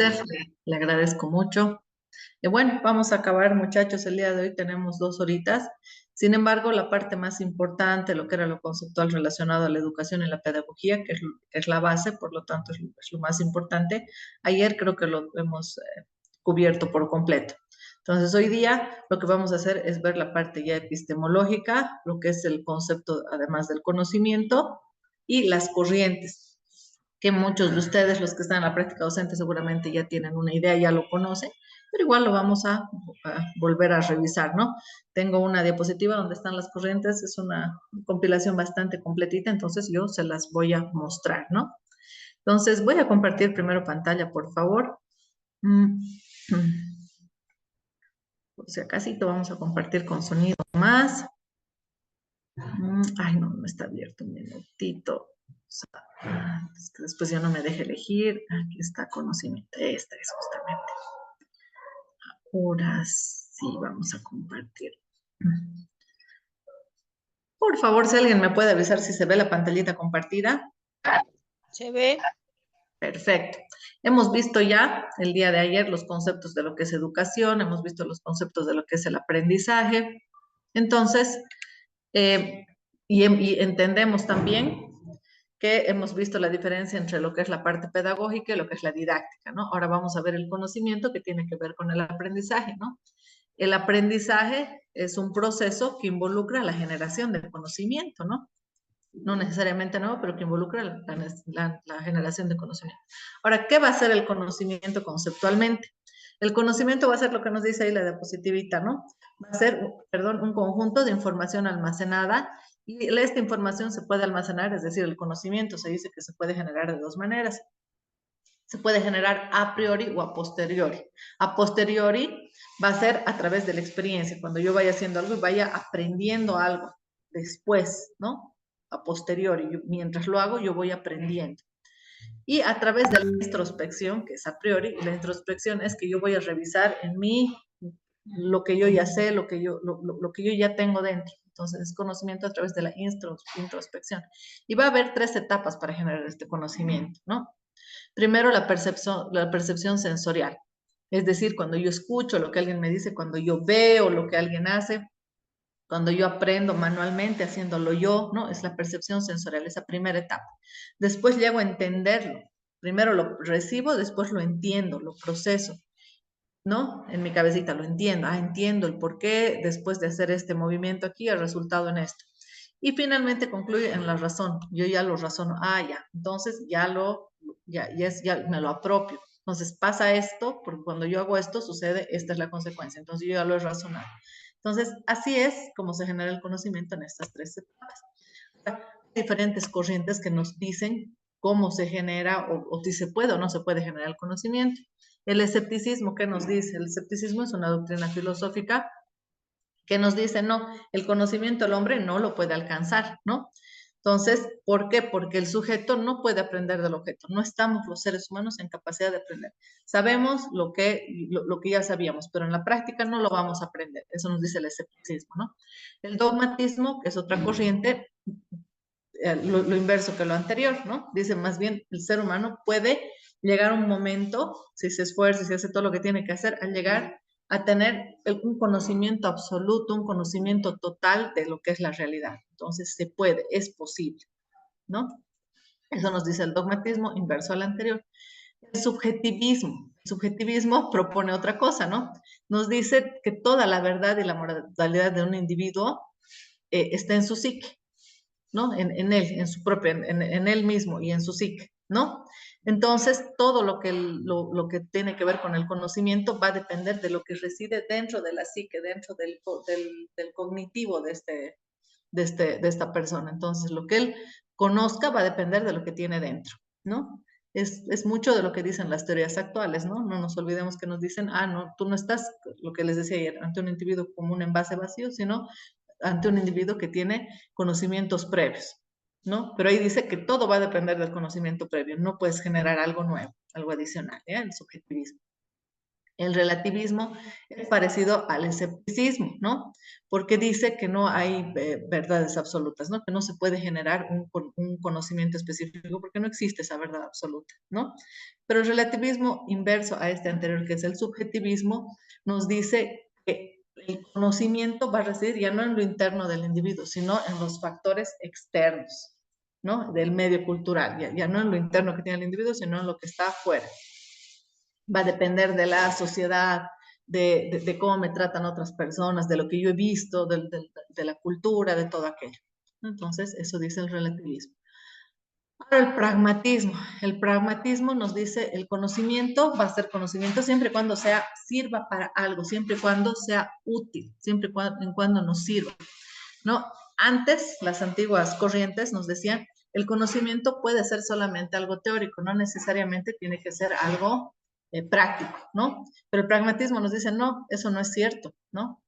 Esther, le agradezco mucho. Bueno, vamos a acabar, muchachos, el día de hoy tenemos 2 horitas. Sin embargo, la parte más importante, lo que era lo conceptual relacionado a la educación y la pedagogía, que es la base, por lo tanto es lo más importante, ayer creo que lo hemos cubierto por completo. Entonces, hoy día lo que vamos a hacer es ver la parte ya epistemológica, lo que es el concepto, además del conocimiento, y las corrientes que muchos de ustedes, los que están en la práctica docente, seguramente ya tienen una idea, ya lo conocen, pero igual lo vamos a volver a revisar, ¿no? Tengo una diapositiva donde están las corrientes, es una compilación bastante completita, entonces yo se las voy a mostrar, ¿no? Entonces voy a compartir primero pantalla, por favor. Mm, mm. O sea, casi te vamos a compartir con sonido más. Ay, no, no está abierto un minutito. Es que después ya no me deje elegir. Aquí está conocimiento. Esta es justamente. Ahora sí, vamos a compartir. Por favor, si alguien me puede avisar si se ve la pantallita compartida. Se ve. Perfecto. Hemos visto ya el día de ayer los conceptos de lo que es educación, hemos visto los conceptos de lo que es el aprendizaje. Entonces, y entendemos también que hemos visto la diferencia entre lo que es la parte pedagógica y lo que es la didáctica, ¿no? Ahora vamos a ver el conocimiento que tiene que ver con el aprendizaje, ¿no? El aprendizaje es un proceso que involucra la generación de conocimiento, ¿no? No necesariamente nuevo, pero que involucra la generación de conocimiento. Ahora, ¿qué va a ser el conocimiento conceptualmente? El conocimiento va a ser lo que nos dice ahí la diapositivita, ¿no? Va a ser, perdón, un conjunto de información almacenada y esta información se puede almacenar, es decir, el conocimiento se dice que se puede generar de 2 maneras. Se puede generar a priori o a posteriori. A posteriori va a ser a través de la experiencia, cuando yo vaya haciendo algo y vaya aprendiendo algo después, ¿no? A posteriori, mientras lo hago, yo voy aprendiendo. Y a través de la introspección, que es a priori, la introspección es que yo voy a revisar en mí lo que yo ya sé, lo que yo ya tengo dentro. Entonces, es conocimiento a través de la introspección. Y va a haber 3 etapas para generar este conocimiento, ¿no? Primero, la percepción sensorial. Es decir, cuando yo escucho lo que alguien me dice, cuando yo veo lo que alguien hace, cuando yo aprendo manualmente haciéndolo yo, ¿no? Es la percepción sensorial, esa primera etapa. Después llego a entenderlo. Primero lo recibo, después lo entiendo, lo proceso, ¿no? En mi cabecita lo entiendo. Entiendo el por qué después de hacer este movimiento aquí ha resultado en esto. Y finalmente concluye en la razón. Yo ya lo razono. Ya. Entonces ya me lo apropio. Entonces pasa esto, porque cuando yo hago esto sucede, esta es la consecuencia. Entonces yo ya lo he razonado. Entonces, así es como se genera el conocimiento en estas 3 etapas. Hay diferentes corrientes que nos dicen cómo se genera o si se puede o no se puede generar el conocimiento. El escepticismo, ¿qué nos dice? El escepticismo es una doctrina filosófica que nos dice, no, el conocimiento el hombre no lo puede alcanzar, ¿no? Entonces, ¿por qué? Porque el sujeto no puede aprender del objeto. No estamos los seres humanos en capacidad de aprender. Sabemos lo que ya sabíamos, pero en la práctica no lo vamos a aprender. Eso nos dice el escepticismo, ¿no? El dogmatismo, que es otra corriente, lo inverso que lo anterior, ¿no? Dice más bien, el ser humano puede llegar a un momento, si se esfuerza, si hace todo lo que tiene que hacer, al llegar a tener un conocimiento absoluto, un conocimiento total de lo que es la realidad. Entonces, se puede, es posible, ¿no? Eso nos dice el dogmatismo inverso al anterior. El subjetivismo propone otra cosa, ¿no? Nos dice que toda la verdad y la moralidad de un individuo está en su psique, ¿no? En él, en su propia, en él mismo y en su psique, ¿no? Entonces, todo lo que tiene que ver con el conocimiento va a depender de lo que reside dentro de la psique, dentro del cognitivo de esta persona. Entonces, lo que él conozca va a depender de lo que tiene dentro, ¿no? Es mucho de lo que dicen las teorías actuales, ¿no? No nos olvidemos que nos dicen, no, tú no estás, lo que les decía ayer, ante un individuo como un envase vacío, sino ante un individuo que tiene conocimientos previos, ¿no? Pero ahí dice que todo va a depender del conocimiento previo, no puedes generar algo nuevo, algo adicional, ¿ya? El subjetivismo. El relativismo es parecido al escepticismo, ¿no? Porque dice que no hay verdades absolutas, ¿no? Que no se puede generar un conocimiento específico porque no existe esa verdad absoluta, ¿no? Pero el relativismo inverso a este anterior, que es el subjetivismo, nos dice que el conocimiento va a residir ya no en lo interno del individuo, sino en los factores externos, ¿no? Del medio cultural, ya no en lo interno que tiene el individuo, sino en lo que está afuera. Va a depender de la sociedad, de cómo me tratan otras personas, de lo que yo he visto, de la cultura, de todo aquello. Entonces, eso dice el relativismo. Ahora, el pragmatismo. El pragmatismo nos dice el conocimiento va a ser conocimiento siempre y cuando sirva para algo, siempre y cuando sea útil, siempre y cuando nos sirva, ¿no? Antes, las antiguas corrientes nos decían, el conocimiento puede ser solamente algo teórico, no necesariamente tiene que ser algo práctico, ¿no? Pero el pragmatismo nos dice, no, eso no es cierto, ¿no?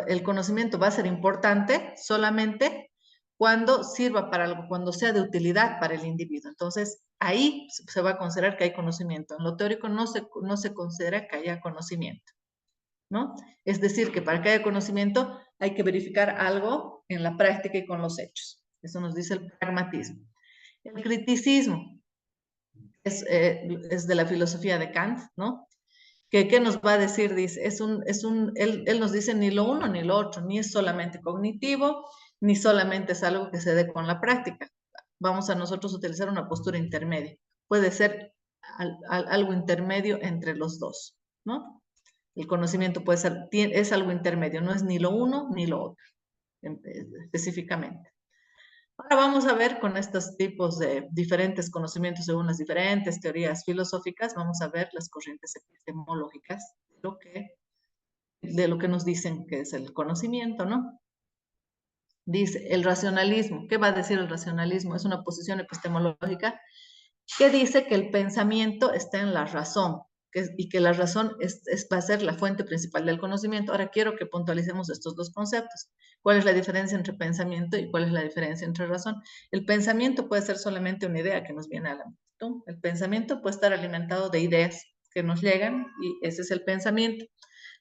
El conocimiento va a ser importante solamente cuando sirva para algo, cuando sea de utilidad para el individuo. Entonces, ahí se va a considerar que hay conocimiento. En lo teórico no se considera que haya conocimiento, ¿no? Es decir, que para que haya conocimiento hay que verificar algo en la práctica y con los hechos. Eso nos dice el pragmatismo. El criticismo es de la filosofía de Kant, ¿no? ¿Qué nos va a decir? Dice, él nos dice ni lo uno ni lo otro, ni es solamente cognitivo, ni solamente es algo que se dé con la práctica. Vamos a nosotros utilizar una postura intermedia. Puede ser algo intermedio entre los dos, ¿no? El conocimiento puede ser, es algo intermedio, no es ni lo uno ni lo otro, específicamente. Ahora vamos a ver con estos tipos de diferentes conocimientos según las diferentes teorías filosóficas, vamos a ver las corrientes epistemológicas de lo que nos dicen que es el conocimiento, ¿no? Dice el racionalismo. ¿Qué va a decir el racionalismo? Es una posición epistemológica que dice que el pensamiento está en la razón y que la razón va a ser la fuente principal del conocimiento. Ahora quiero que puntualicemos estos dos conceptos. ¿Cuál es la diferencia entre pensamiento y cuál es la diferencia entre razón? El pensamiento puede ser solamente una idea que nos viene a la mente, ¿no? El pensamiento puede estar alimentado de ideas que nos llegan y ese es el pensamiento.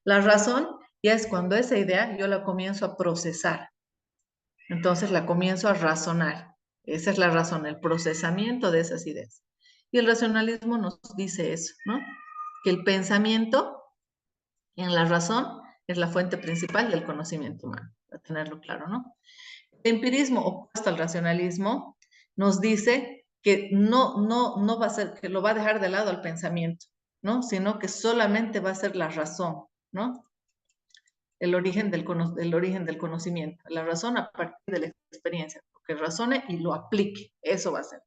La razón ya es cuando esa idea yo la comienzo a procesar. Entonces la comienzo a razonar. Esa es la razón, el procesamiento de esas ideas. Y el racionalismo nos dice eso, ¿no? Que el pensamiento en la razón es la fuente principal del conocimiento humano, para tenerlo claro, ¿no? El empirismo opuesto al racionalismo nos dice que no va a ser, que lo va a dejar de lado al pensamiento, ¿no? Sino que solamente va a ser la razón, ¿no? El origen del conocimiento, la razón a partir de la experiencia, que razone y lo aplique, eso va a ser.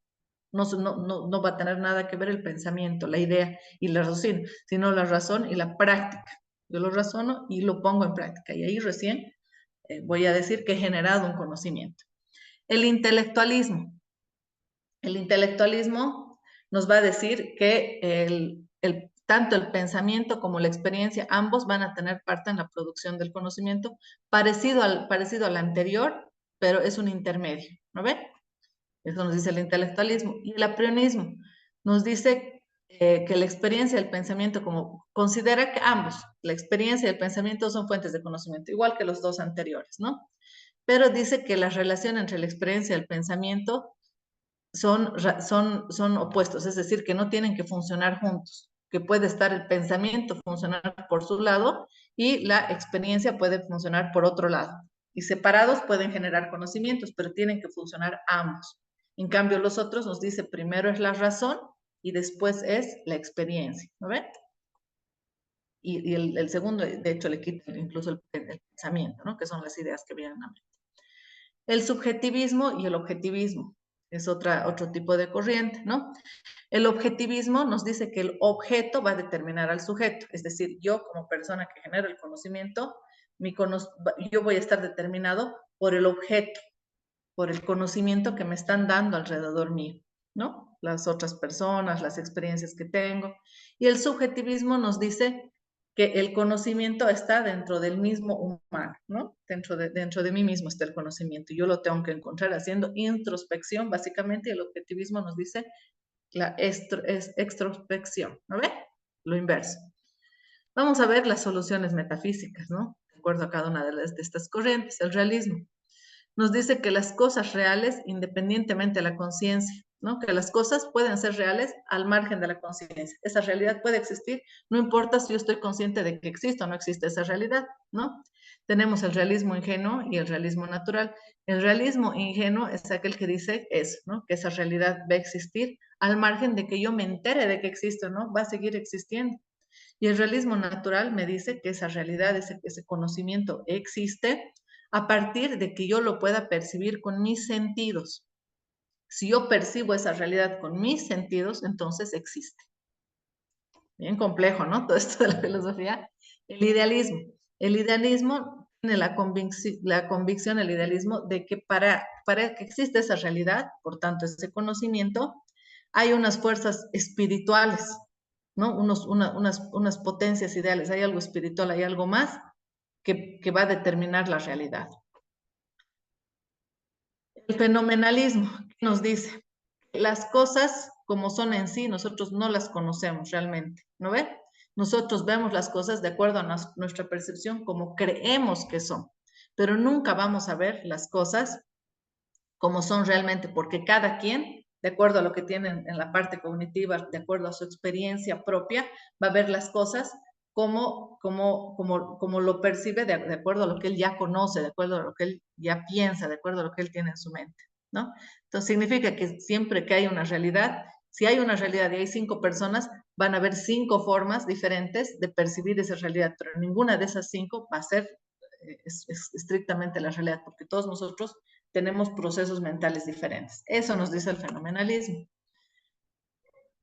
No va a tener nada que ver el pensamiento, la idea y la razón, sino la razón y la práctica. Yo lo razono y lo pongo en práctica y ahí recién voy a decir que he generado un conocimiento. El intelectualismo. El intelectualismo nos va a decir que tanto el pensamiento como la experiencia, ambos van a tener parte en la producción del conocimiento, parecido al anterior, pero es un intermedio, ¿no ve? Eso nos dice el intelectualismo. Y el aprionismo nos dice que la experiencia y el pensamiento, como considera que ambos, la experiencia y el pensamiento son fuentes de conocimiento, igual que los dos anteriores, ¿no? Pero dice que la relación entre la experiencia y el pensamiento son opuestos, es decir, que no tienen que funcionar juntos, que puede estar el pensamiento funcionar por su lado y la experiencia puede funcionar por otro lado. Y separados pueden generar conocimientos, pero tienen que funcionar ambos. En cambio, los otros nos dice primero es la razón y después es la experiencia, ¿no ven? Y el segundo, de hecho, le quita incluso el pensamiento, ¿no? Que son las ideas que vienen a mente. El subjetivismo y el objetivismo es otro tipo de corriente, ¿no? El objetivismo nos dice que el objeto va a determinar al sujeto, es decir, yo como persona que genera el conocimiento, yo voy a estar determinado por el objeto, por el conocimiento que me están dando alrededor mío, ¿no? Las otras personas, las experiencias que tengo. Y el subjetivismo nos dice que el conocimiento está dentro del mismo humano, ¿no? Dentro de mí mismo está el conocimiento. Yo lo tengo que encontrar haciendo introspección, básicamente, y el objetivismo nos dice la extrospección, ¿no ve? Lo inverso. Vamos a ver las soluciones metafísicas, ¿no? De acuerdo a cada una de estas corrientes. El realismo nos dice que las cosas reales, independientemente de la conciencia, ¿no? Que las cosas pueden ser reales al margen de la conciencia. Esa realidad puede existir, no importa si yo estoy consciente de que existe o no existe esa realidad, ¿no? Tenemos el realismo ingenuo y el realismo natural. El realismo ingenuo es aquel que dice eso, ¿no? Que esa realidad va a existir al margen de que yo me entere de que existe o no, va a seguir existiendo. Y el realismo natural me dice que esa realidad, ese conocimiento existe a partir de que yo lo pueda percibir con mis sentidos. Si yo percibo esa realidad con mis sentidos, entonces existe. Bien complejo, ¿no? Todo esto de la filosofía. El idealismo. El idealismo tiene la convicción, el idealismo, de que para que exista esa realidad, por tanto, ese conocimiento, hay unas fuerzas espirituales, ¿no? Unas potencias ideales, hay algo espiritual, hay algo más que va a determinar la realidad. El fenomenalismo nos dice, las cosas como son en sí, nosotros no las conocemos realmente, ¿no ve? Nosotros vemos las cosas de acuerdo a nuestra percepción como creemos que son, pero nunca vamos a ver las cosas como son realmente, porque cada quien, de acuerdo a lo que tiene en la parte cognitiva, de acuerdo a su experiencia propia, va a ver las cosas como lo percibe de acuerdo a lo que él ya conoce, de acuerdo a lo que él ya piensa, de acuerdo a lo que él tiene en su mente, ¿no? Entonces significa que siempre que hay una realidad, si hay una realidad y hay 5 personas, van a haber 5 formas diferentes de percibir esa realidad, pero ninguna de esas 5 va a ser es estrictamente la realidad, porque todos nosotros tenemos procesos mentales diferentes. Eso nos dice el fenomenalismo.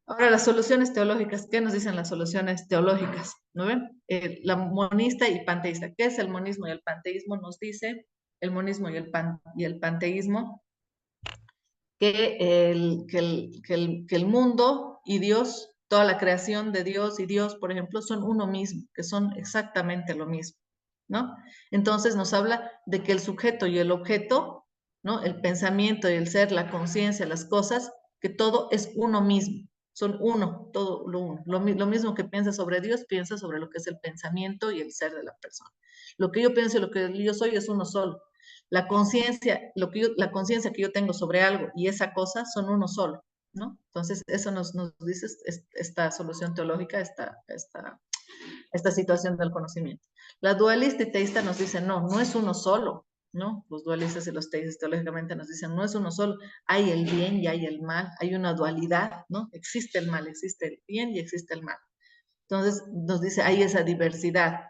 Ahora, las soluciones teológicas. ¿Qué nos dicen las soluciones teológicas? ¿No ven? La monista y panteísta. ¿Qué es el monismo y el panteísmo? Nos dice el monismo y el panteísmo que el mundo y Dios, toda la creación de Dios y Dios, por ejemplo, son uno mismo, que son exactamente lo mismo, ¿no? Entonces nos habla de que el sujeto y el objeto, ¿no? El pensamiento y el ser, la conciencia, las cosas, que todo es uno mismo, son uno, todo lo uno. Lo mismo que piensa sobre Dios, piensa sobre lo que es el pensamiento y el ser de la persona. Lo que yo pienso y lo que yo soy es uno solo. La conciencia, la conciencia que yo tengo sobre algo y esa cosa son uno solo, ¿no? Entonces, eso nos dice esta solución teológica, esta situación del conocimiento. La dualista y teísta nos dicen, no, no es uno solo, ¿no? Los dualistas y los teístas teológicamente nos dicen, no es uno solo, hay el bien y hay el mal, hay una dualidad, ¿no? Existe el mal, existe el bien y existe el mal. Entonces, nos dice, hay esa diversidad,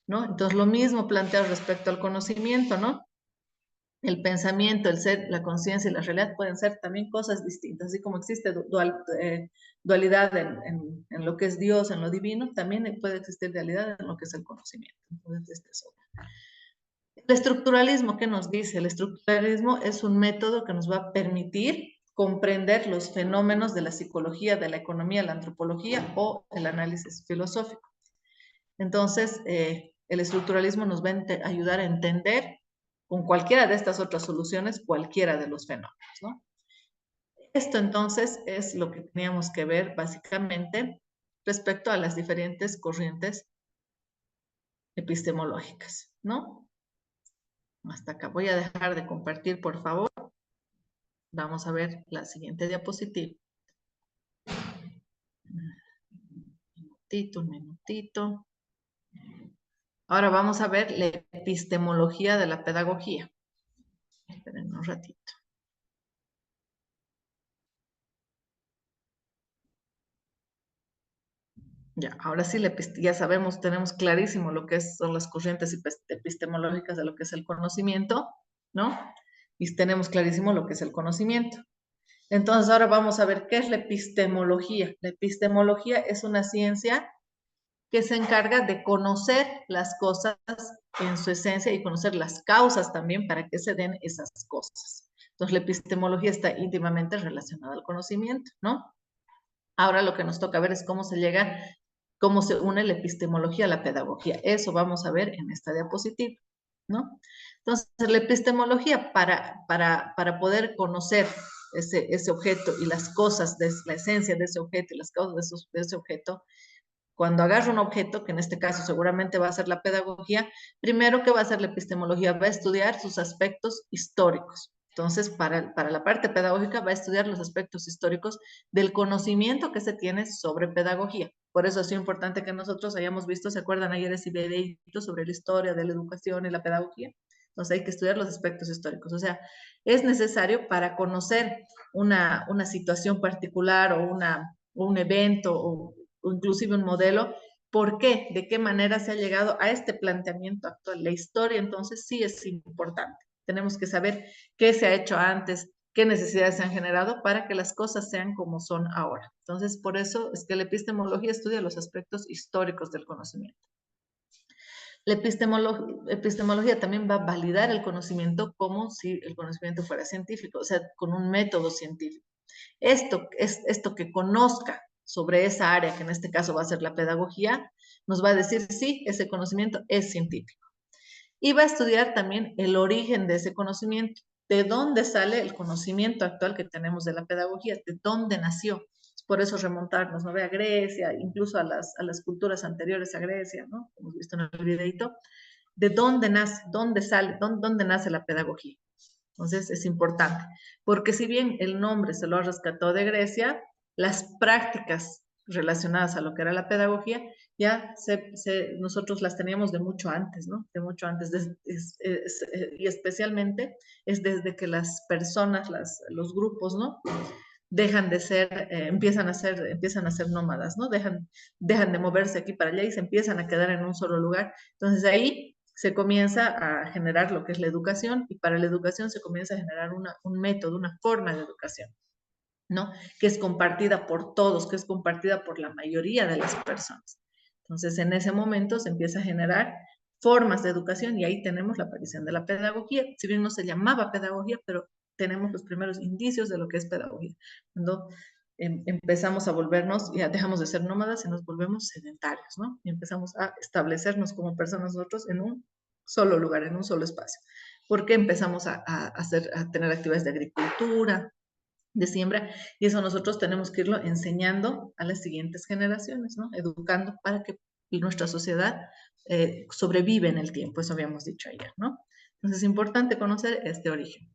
¿no? Entonces, lo mismo planteado respecto al conocimiento, ¿no? El pensamiento, el ser, la conciencia y la realidad pueden ser también cosas distintas, así como existe dualidad en lo que es Dios, en lo divino, también puede existir dualidad en lo que es el conocimiento. Entonces, este es otro. El estructuralismo, ¿qué nos dice? El estructuralismo es un método que nos va a permitir comprender los fenómenos de la psicología, de la economía, la antropología o el análisis filosófico. Entonces, el estructuralismo nos va a ayudar a entender con cualquiera de estas otras soluciones cualquiera de los fenómenos, ¿no? Esto entonces es lo que teníamos que ver básicamente respecto a las diferentes corrientes epistemológicas, ¿no? Hasta acá. Voy a dejar de compartir, por favor. Vamos a ver la siguiente diapositiva. Un minutito. Ahora vamos a ver la epistemología de la pedagogía. Esperen un ratito. Ya, ahora sí, ya sabemos, tenemos clarísimo lo que son las corrientes epistemológicas de lo que es el conocimiento, ¿no? Y tenemos clarísimo lo que es el conocimiento. Entonces, ahora vamos a ver qué es la epistemología. La epistemología es una ciencia que se encarga de conocer las cosas en su esencia y conocer las causas también para que se den esas cosas. Entonces, la epistemología está íntimamente relacionada al conocimiento, ¿no? Ahora lo que nos toca ver es cómo se une la epistemología a la pedagogía. Eso vamos a ver en esta diapositiva, ¿no? Entonces, la epistemología, para poder conocer ese objeto y las cosas, de la esencia de ese objeto y las causas de ese objeto, cuando agarra un objeto, que en este caso seguramente va a ser la pedagogía, primero que va a hacer la epistemología, va a estudiar sus aspectos históricos. Entonces, para la parte pedagógica va a estudiar los aspectos históricos del conocimiento que se tiene sobre pedagogía. Por eso es importante que nosotros hayamos visto, ¿se acuerdan ayer ese videito sobre la historia de la educación y la pedagogía? Entonces hay que estudiar los aspectos históricos. O sea, es necesario para conocer una situación particular o un evento o inclusive un modelo, ¿por qué? ¿De qué manera se ha llegado a este planteamiento actual? La historia entonces sí es importante. Tenemos que saber qué se ha hecho antes, qué necesidades se han generado para que las cosas sean como son ahora. Entonces, por eso es que la epistemología estudia los aspectos históricos del conocimiento. La epistemología también va a validar el conocimiento como si el conocimiento fuera científico, o sea, con un método científico. Esto que conozca sobre esa área, que en este caso va a ser la pedagogía, nos va a decir si ese conocimiento es científico. Y va a estudiar también el origen de ese conocimiento, de dónde sale el conocimiento actual que tenemos de la pedagogía, de dónde nació. Por eso remontarnos, ¿no? A Grecia, incluso a las culturas anteriores a Grecia, ¿no? Hemos visto en el videito, de dónde nace, dónde sale, dónde nace la pedagogía. Entonces es importante, porque si bien el nombre se lo rescató de Grecia, las prácticas relacionadas a lo que era la pedagogía, ya nosotros las teníamos de mucho antes, ¿no? De mucho antes, y especialmente es desde que las personas, los grupos, ¿no? Dejan de ser, empiezan a ser nómadas, ¿no? Dejan de moverse aquí para allá y se empiezan a quedar en un solo lugar. Entonces ahí se comienza a generar lo que es la educación y para la educación se comienza a generar un método, una forma de educación, ¿no? Que es compartida por todos, que es compartida por la mayoría de las personas. Entonces, en ese momento se empieza a generar formas de educación y ahí tenemos la aparición de la pedagogía. Si bien no se llamaba pedagogía, pero tenemos los primeros indicios de lo que es pedagogía. Cuando empezamos a volvernos, ya dejamos de ser nómadas y nos volvemos sedentarios, ¿no? Y empezamos a establecernos como personas nosotros en un solo lugar, en un solo espacio. Porque empezamos a tener actividades de agricultura, de siembra, y eso nosotros tenemos que irlo enseñando a las siguientes generaciones, ¿no? Educando para que nuestra sociedad sobrevive en el tiempo, eso habíamos dicho ayer, ¿no? Entonces es importante conocer este origen.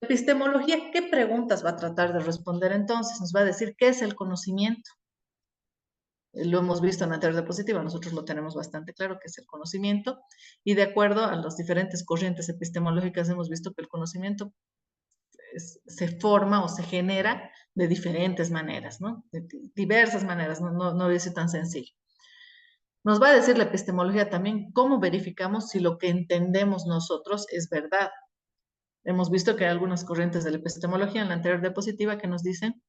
Epistemología, ¿qué preguntas va a tratar de responder entonces? Nos va a decir qué es el conocimiento. Lo hemos visto en la teoría positiva, nosotros lo tenemos bastante claro que es el conocimiento, y de acuerdo a las diferentes corrientes epistemológicas hemos visto que el conocimiento se forma o se genera de diferentes maneras, ¿no? De diversas maneras, no es tan sencillo. Nos va a decir la epistemología también cómo verificamos si lo que entendemos nosotros es verdad. Hemos visto que hay algunas corrientes de la epistemología en la anterior diapositiva que nos dicen,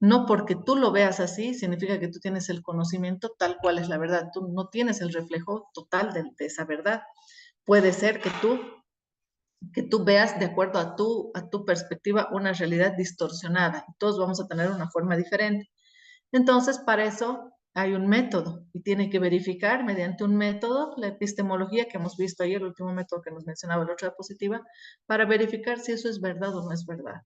no porque tú lo veas así, significa que tú tienes el conocimiento tal cual es la verdad. Tú no tienes el reflejo total de esa verdad. Puede ser que tú veas de acuerdo a tu perspectiva una realidad distorsionada. Todos vamos a tener una forma diferente. Entonces, para eso hay un método y tiene que verificar mediante un método la epistemología que hemos visto ayer, el último método que nos mencionaba la otra diapositiva, para verificar si eso es verdad o no es verdad.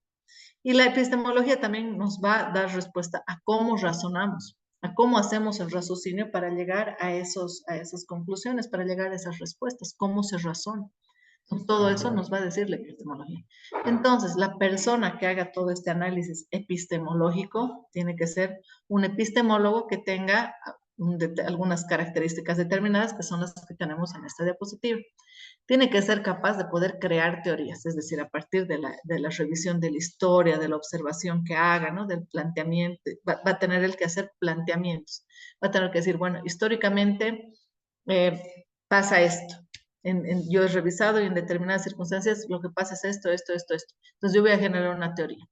Y la epistemología también nos va a dar respuesta a cómo razonamos, a cómo hacemos el raciocinio para llegar a esas conclusiones, para llegar a esas respuestas, cómo se razona. Todo eso nos va a decir la epistemología. Entonces, la persona que haga todo este análisis epistemológico tiene que ser un epistemólogo que tenga algunas características determinadas que son las que tenemos en esta diapositiva. Tiene que ser capaz de poder crear teorías, es decir, a partir de la revisión de la historia, de la observación que haga, ¿no? Del planteamiento, va a tener el que hacer planteamientos, va a tener que decir, bueno, históricamente pasa esto. Yo he revisado y en determinadas circunstancias lo que pasa es esto, esto, esto, esto. Entonces yo voy a generar una teoría.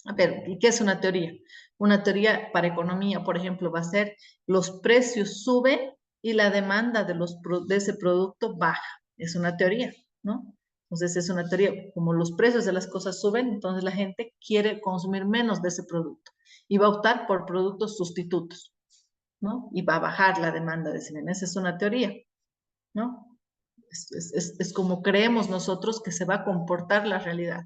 A ver, ¿y qué es una teoría? Una teoría para economía, por ejemplo, va a ser los precios suben y la demanda de ese producto baja. Es una teoría, ¿no? Entonces es una teoría, como los precios de las cosas suben, entonces la gente quiere consumir menos de ese producto y va a optar por productos sustitutos, ¿no? Y va a bajar la demanda de ese bien. Esa es una teoría, ¿no? Es como creemos nosotros que se va a comportar la realidad.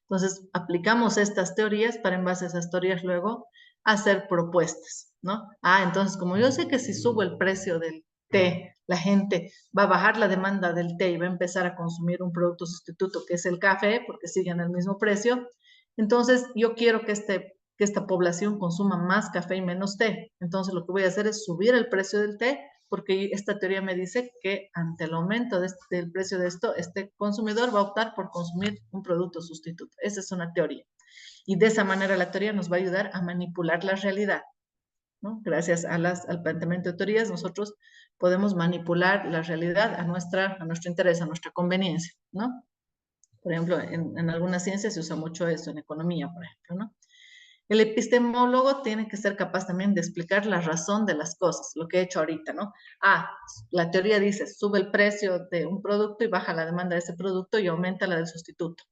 Entonces, aplicamos estas teorías para en base a esas teorías luego a hacer propuestas, ¿no? Ah, entonces, como yo sé que si subo el precio del té, la gente va a bajar la demanda del té y va a empezar a consumir un producto sustituto que es el café, porque siguen el mismo precio, entonces yo quiero que esta población consuma más café y menos té. Entonces, lo que voy a hacer es subir el precio del té, porque esta teoría me dice que ante el aumento del precio de esto, este consumidor va a optar por consumir un producto sustituto. Esa es una teoría. Y de esa manera la teoría nos va a ayudar a manipular la realidad, ¿no? Gracias al planteamiento de teorías, nosotros podemos manipular la realidad a nuestro interés, a nuestra conveniencia, ¿no? Por ejemplo, en algunas ciencias se usa mucho eso, en economía, por ejemplo, ¿no? El epistemólogo tiene que ser capaz también de explicar la razón de las cosas, lo que he hecho ahorita, ¿no? Ah, la teoría dice, sube el precio de un producto y baja la demanda de ese producto y aumenta la del sustituto.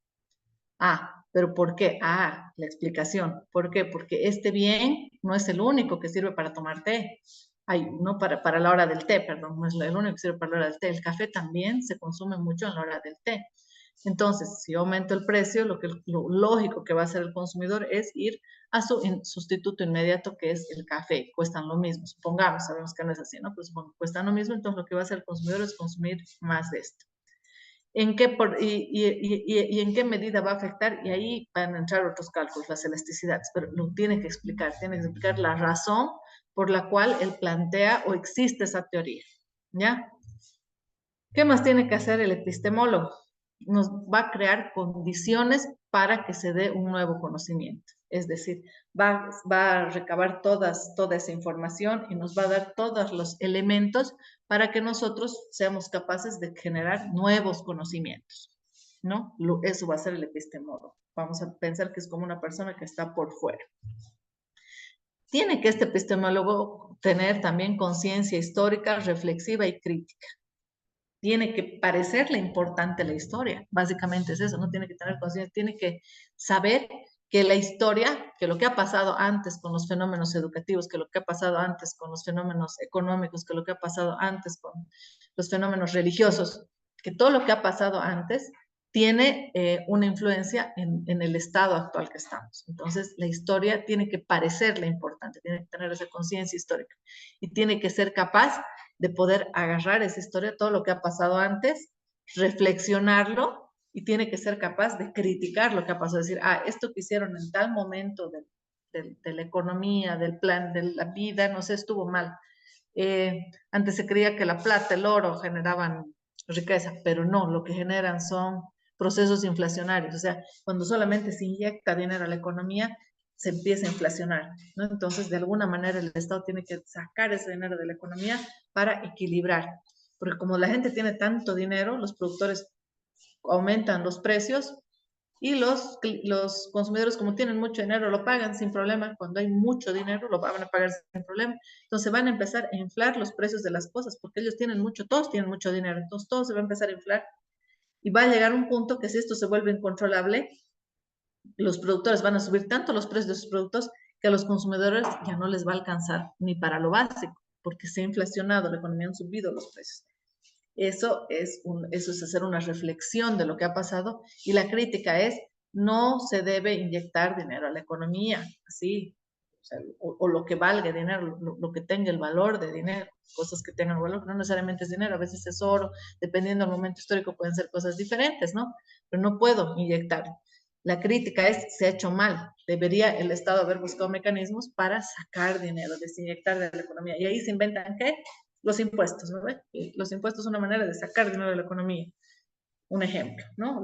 Ah, pero ¿por qué? Ah, la explicación. ¿Por qué? Porque este bien no es el único que sirve para tomar té. Ay, no para la hora del té, perdón, no es el único que sirve para la hora del té. El café también se consume mucho en la hora del té. Entonces, si yo aumento el precio, lo lógico que va a hacer el consumidor es ir a su sustituto inmediato, que es el café. Cuestan lo mismo, supongamos, sabemos que no es así, ¿no? Pero supongo que cuestan lo mismo, entonces lo que va a hacer el consumidor es consumir más de esto. ¿Y en qué medida va a afectar? Y ahí van a entrar otros cálculos, las elasticidades, pero lo tiene que explicar la razón por la cual él plantea o existe esa teoría, ¿ya? ¿Qué más tiene que hacer el epistemólogo? Nos va a crear condiciones para que se dé un nuevo conocimiento. Es decir, va a recabar toda esa información y nos va a dar todos los elementos para que nosotros seamos capaces de generar nuevos conocimientos, ¿no? Eso va a ser el epistemólogo. Vamos a pensar que es como una persona que está por fuera. Tiene que este epistemólogo tener también conciencia histórica, reflexiva y crítica. Tiene que parecerle importante la historia, básicamente es eso, no tiene que tener conciencia, tiene que saber que la historia, que lo que ha pasado antes con los fenómenos educativos, que lo que ha pasado antes con los fenómenos económicos, que lo que ha pasado antes con los fenómenos religiosos, que todo lo que ha pasado antes tiene una influencia en el estado actual que estamos. Entonces, la historia tiene que parecerle importante, tiene que tener esa conciencia histórica y tiene que ser capaz de poder agarrar esa historia, todo lo que ha pasado antes, reflexionarlo y tiene que ser capaz de criticar lo que ha pasado, decir, ah, esto que hicieron en tal momento de la economía, del plan, de la vida, no sé, estuvo mal. Antes se creía que la plata, el oro generaban riqueza, pero no, lo que generan son procesos inflacionarios, o sea, cuando solamente se inyecta dinero a la economía, se empieza a inflacionar, ¿no? Entonces, de alguna manera, el Estado tiene que sacar ese dinero de la economía para equilibrar, porque como la gente tiene tanto dinero, los productores aumentan los precios y los consumidores, como tienen mucho dinero, lo pagan sin problema. Cuando hay mucho dinero, lo van a pagar sin problema. Entonces van a empezar a inflar los precios de las cosas, porque ellos tienen mucho, todos tienen mucho dinero. Entonces todo se va a empezar a inflar y va a llegar un punto que si esto se vuelve incontrolable, los productores van a subir tanto los precios de sus productos que a los consumidores ya no les va a alcanzar ni para lo básico, porque se ha inflacionado la economía, han subido los precios. Eso es hacer una reflexión de lo que ha pasado y la crítica es, no se debe inyectar dinero a la economía, así, o lo que valga dinero, lo que tenga el valor de dinero, cosas que tengan valor, no necesariamente es dinero, a veces es oro, dependiendo del momento histórico pueden ser cosas diferentes, ¿no? Pero no puedo inyectar. La crítica es, se ha hecho mal, debería el Estado haber buscado mecanismos para sacar dinero, desinyectar de la economía. Y ahí se inventan, ¿qué? Los impuestos, ¿no? Los impuestos son una manera de sacar dinero de la economía, un ejemplo, ¿no?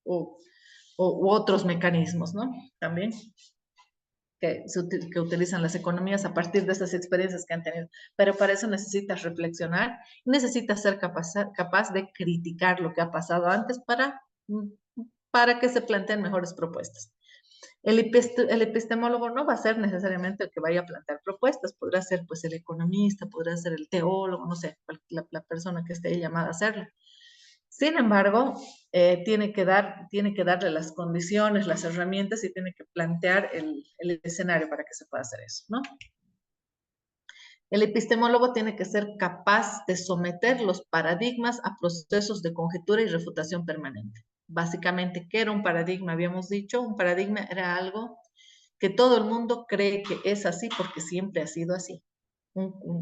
U otros mecanismos, ¿no? También que utilizan las economías a partir de esas experiencias que han tenido. Pero para eso necesitas reflexionar, necesitas ser capaz de criticar lo que ha pasado antes para que se planteen mejores propuestas. El epistemólogo no va a ser necesariamente el que vaya a plantear propuestas, podrá ser pues el economista, podrá ser el teólogo, no sé, la persona que esté llamada a hacerlo. Sin embargo, tiene que darle las condiciones, las herramientas y tiene que plantear el escenario para que se pueda hacer eso, ¿no? El epistemólogo tiene que ser capaz de someter los paradigmas a procesos de conjetura y refutación permanente. Básicamente, ¿qué era un paradigma? Habíamos dicho, un paradigma era algo que todo el mundo cree que es así porque siempre ha sido así.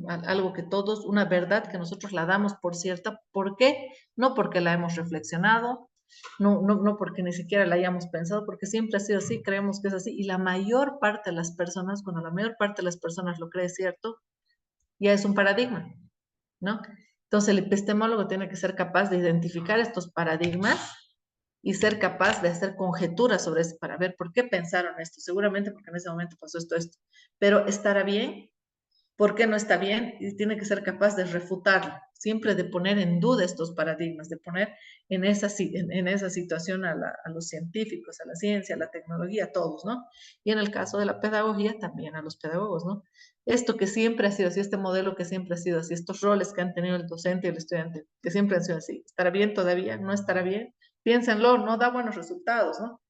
Algo que todos, una verdad que nosotros la damos por cierta. ¿Por qué? No porque la hemos reflexionado, no porque ni siquiera la hayamos pensado, porque siempre ha sido así, creemos que es así. Y la mayor parte de las personas, cuando la mayor parte de las personas lo cree cierto, ya es un paradigma, ¿no? Entonces el epistemólogo tiene que ser capaz de identificar estos paradigmas y ser capaz de hacer conjeturas sobre eso para ver por qué pensaron esto. Seguramente porque en ese momento pasó esto. Pero ¿estará bien? ¿Por qué no está bien? Y tiene que ser capaz de refutarlo, siempre de poner en duda estos paradigmas, de poner en esa situación a los científicos, a la ciencia, a la tecnología, a todos, ¿no? Y en el caso de la pedagogía, también a los pedagogos, ¿no? Esto que siempre ha sido así, este modelo que siempre ha sido así, estos roles que han tenido el docente y el estudiante, que siempre han sido así, ¿estará bien todavía? ¿No estará bien? Piénsenlo, no da buenos resultados, ¿no?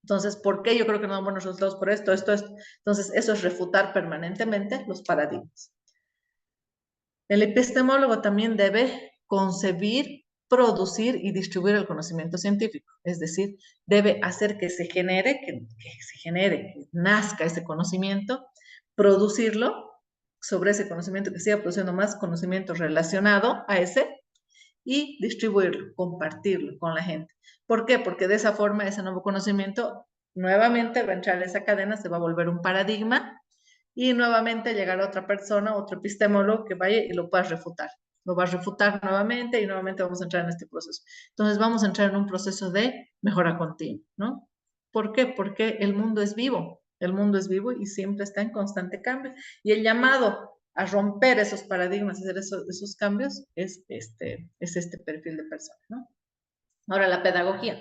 Entonces, ¿por qué yo creo que no dan buenos resultados por esto? Entonces, eso es refutar permanentemente los paradigmas. El epistemólogo también debe concebir, producir y distribuir el conocimiento científico. Es decir, debe hacer que se genere, que nazca ese conocimiento, producirlo sobre ese conocimiento, que siga produciendo más conocimiento relacionado a ese y distribuirlo, compartirlo con la gente. ¿Por qué? Porque de esa forma ese nuevo conocimiento nuevamente va a entrar en esa cadena, se va a volver un paradigma y nuevamente llegará otra persona, otro epistemólogo que vaya y lo pueda refutar. Lo va a refutar nuevamente y nuevamente vamos a entrar en este proceso. Entonces vamos a entrar en un proceso de mejora continua, ¿no? ¿Por qué? Porque el mundo es vivo. El mundo es vivo y siempre está en constante cambio. Y el llamado a romper esos paradigmas, hacer esos cambios, es este perfil de persona, ¿no? Ahora, la pedagogía.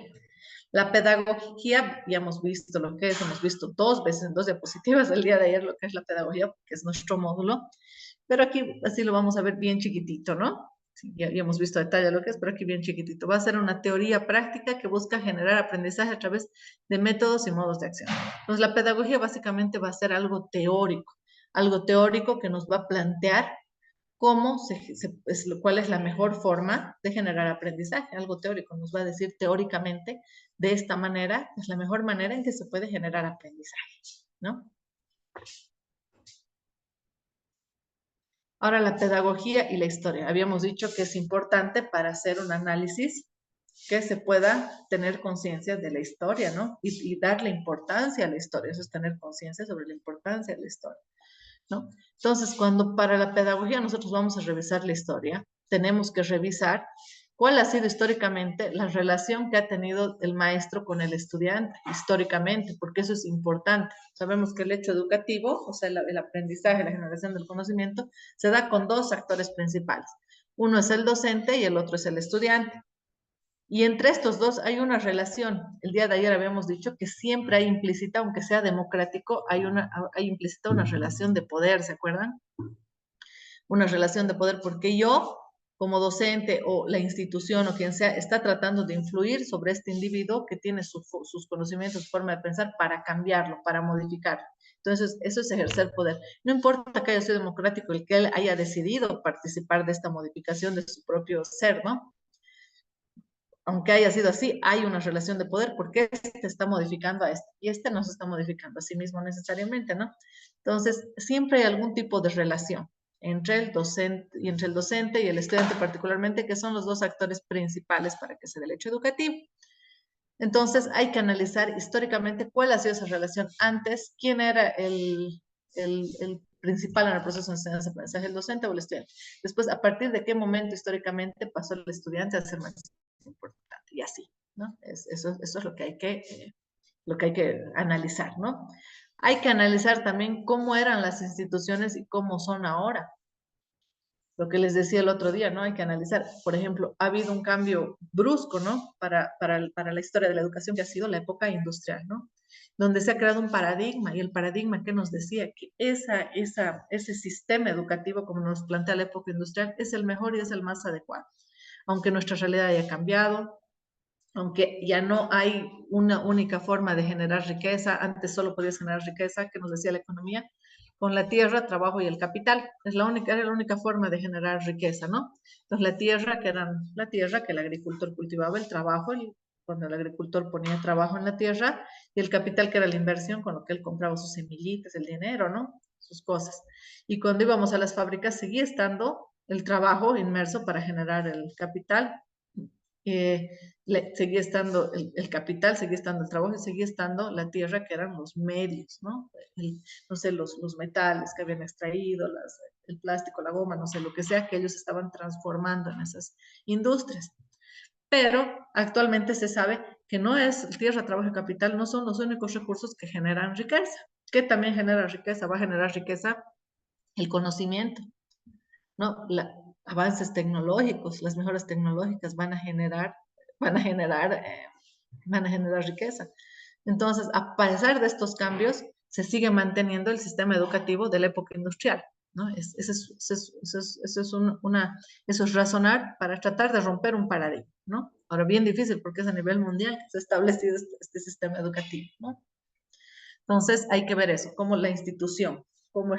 La pedagogía, ya hemos visto lo que es, hemos visto dos veces en dos diapositivas el día de ayer lo que es la pedagogía, que es nuestro módulo, pero aquí así lo vamos a ver bien chiquitito, ¿no? Sí, ya hemos visto a detalle lo que es, pero aquí bien chiquitito. Va a ser una teoría práctica que busca generar aprendizaje a través de métodos y modos de acción. Entonces, la pedagogía básicamente va a ser algo teórico que nos va a plantear cuál es la mejor forma de generar aprendizaje. Algo teórico nos va a decir teóricamente, de esta manera es la mejor manera en que se puede generar aprendizaje, ¿no? Ahora, la pedagogía y la historia. Habíamos dicho que es importante para hacer un análisis que se pueda tener conciencia de la historia, ¿no? Y darle importancia a la historia. Eso es tener conciencia sobre la importancia de la historia, ¿no? Entonces, cuando para la pedagogía nosotros vamos a revisar la historia, tenemos que revisar cuál ha sido históricamente la relación que ha tenido el maestro con el estudiante, históricamente, porque eso es importante. Sabemos que el hecho educativo, o sea, el aprendizaje, la generación del conocimiento, se da con dos actores principales. Uno es el docente y el otro es el estudiante. Y entre estos dos hay una relación. El día de ayer habíamos dicho que siempre hay implícita, aunque sea democrático, hay implícita una relación de poder, ¿se acuerdan? Una relación de poder porque yo, como docente o la institución o quien sea, está tratando de influir sobre este individuo que tiene sus conocimientos, su forma de pensar para cambiarlo, para modificarlo. Entonces, eso es ejercer poder. No importa que haya sido democrático el que él haya decidido participar de esta modificación de su propio ser, ¿no? Aunque haya sido así, hay una relación de poder porque este está modificando a este y este no se está modificando a sí mismo necesariamente, ¿no? Entonces, siempre hay algún tipo de relación entre el docente y el estudiante particularmente, que son los dos actores principales para que se dé el hecho educativo. Entonces, hay que analizar históricamente cuál ha sido esa relación antes, quién era el principal en el proceso de enseñanza-aprendizaje, el docente o el estudiante. Después, a partir de qué momento históricamente pasó el estudiante a ser más importante y así, ¿no? Eso es lo que hay que analizar, ¿no? Hay que analizar también cómo eran las instituciones y cómo son ahora. Lo que les decía el otro día, ¿no? Hay que analizar, por ejemplo, ha habido un cambio brusco, ¿no? Para la historia de la educación que ha sido la época industrial, ¿no? Donde se ha creado un paradigma y el paradigma que nos decía que ese sistema educativo, como nos plantea la época industrial, es el mejor y es el más adecuado. Aunque nuestra realidad haya cambiado, aunque ya no hay una única forma de generar riqueza, antes solo podías generar riqueza, que nos decía la economía, con la tierra, trabajo y el capital. Era la única forma de generar riqueza, ¿no? Entonces la tierra, que el agricultor cultivaba, el trabajo, cuando el agricultor ponía trabajo en la tierra, y el capital, que era la inversión, con lo que él compraba sus semillitas, el dinero, ¿no? Sus cosas. Y cuando íbamos a las fábricas, seguía estando el trabajo inmerso para generar el capital. eh, seguía estando el capital, seguía estando el trabajo y seguía estando la tierra, que eran los medios, ¿no? No sé, los metales que habían extraído, el plástico, la goma, no sé, lo que sea, que ellos estaban transformando en esas industrias. Pero actualmente se sabe que no es tierra, trabajo y capital, no son los únicos recursos que generan riqueza. Que también genera riqueza, va a generar riqueza el conocimiento, ¿no? Avances tecnológicos, las mejoras tecnológicas van a generar, eh, van a generar riqueza. Entonces, a pesar de estos cambios, se sigue manteniendo el sistema educativo de la época industrial, ¿no? Eso es razonar para tratar de romper un paradigma, ¿no? Ahora, bien difícil porque es a nivel mundial que se ha establecido este sistema educativo, ¿no? Entonces, hay que ver eso, cómo es la institución, cómo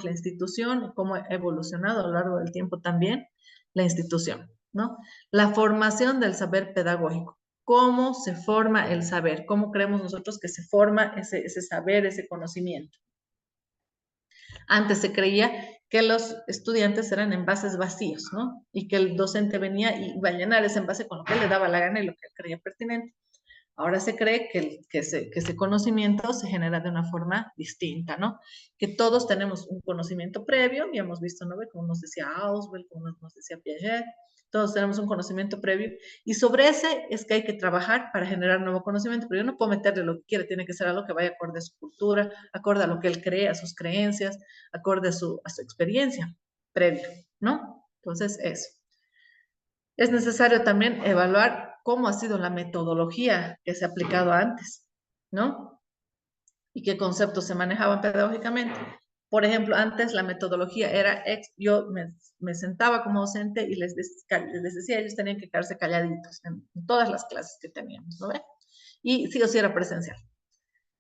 ha evolucionado a lo largo del tiempo también la institución, ¿no? La formación del saber pedagógico. ¿Cómo se forma el saber? ¿Cómo creemos nosotros que se forma ese saber, ese conocimiento? Antes se creía que los estudiantes eran envases vacíos, ¿no? Y que el docente venía y iba a llenar ese envase con lo que él le daba la gana y lo que él creía pertinente. Ahora se cree que ese conocimiento se genera de una forma distinta, ¿no? Que todos tenemos un conocimiento previo, y hemos visto, ¿no? Como nos decía Auswell, como nos decía Piaget, todos tenemos un conocimiento previo, y sobre ese es que hay que trabajar para generar nuevo conocimiento, pero yo no puedo meterle lo que quiere, tiene que ser algo que vaya acorde a su cultura, acorde a lo que él cree, a sus creencias, acorde a su experiencia previa, ¿no? Entonces, eso. Es necesario también evaluar cómo ha sido la metodología que se ha aplicado antes, ¿no? Y qué conceptos se manejaban pedagógicamente. Por ejemplo, antes la metodología era, yo me sentaba como docente y les decía, ellos tenían que quedarse calladitos en todas las clases que teníamos, ¿no ve? Y sí o sí era presencial.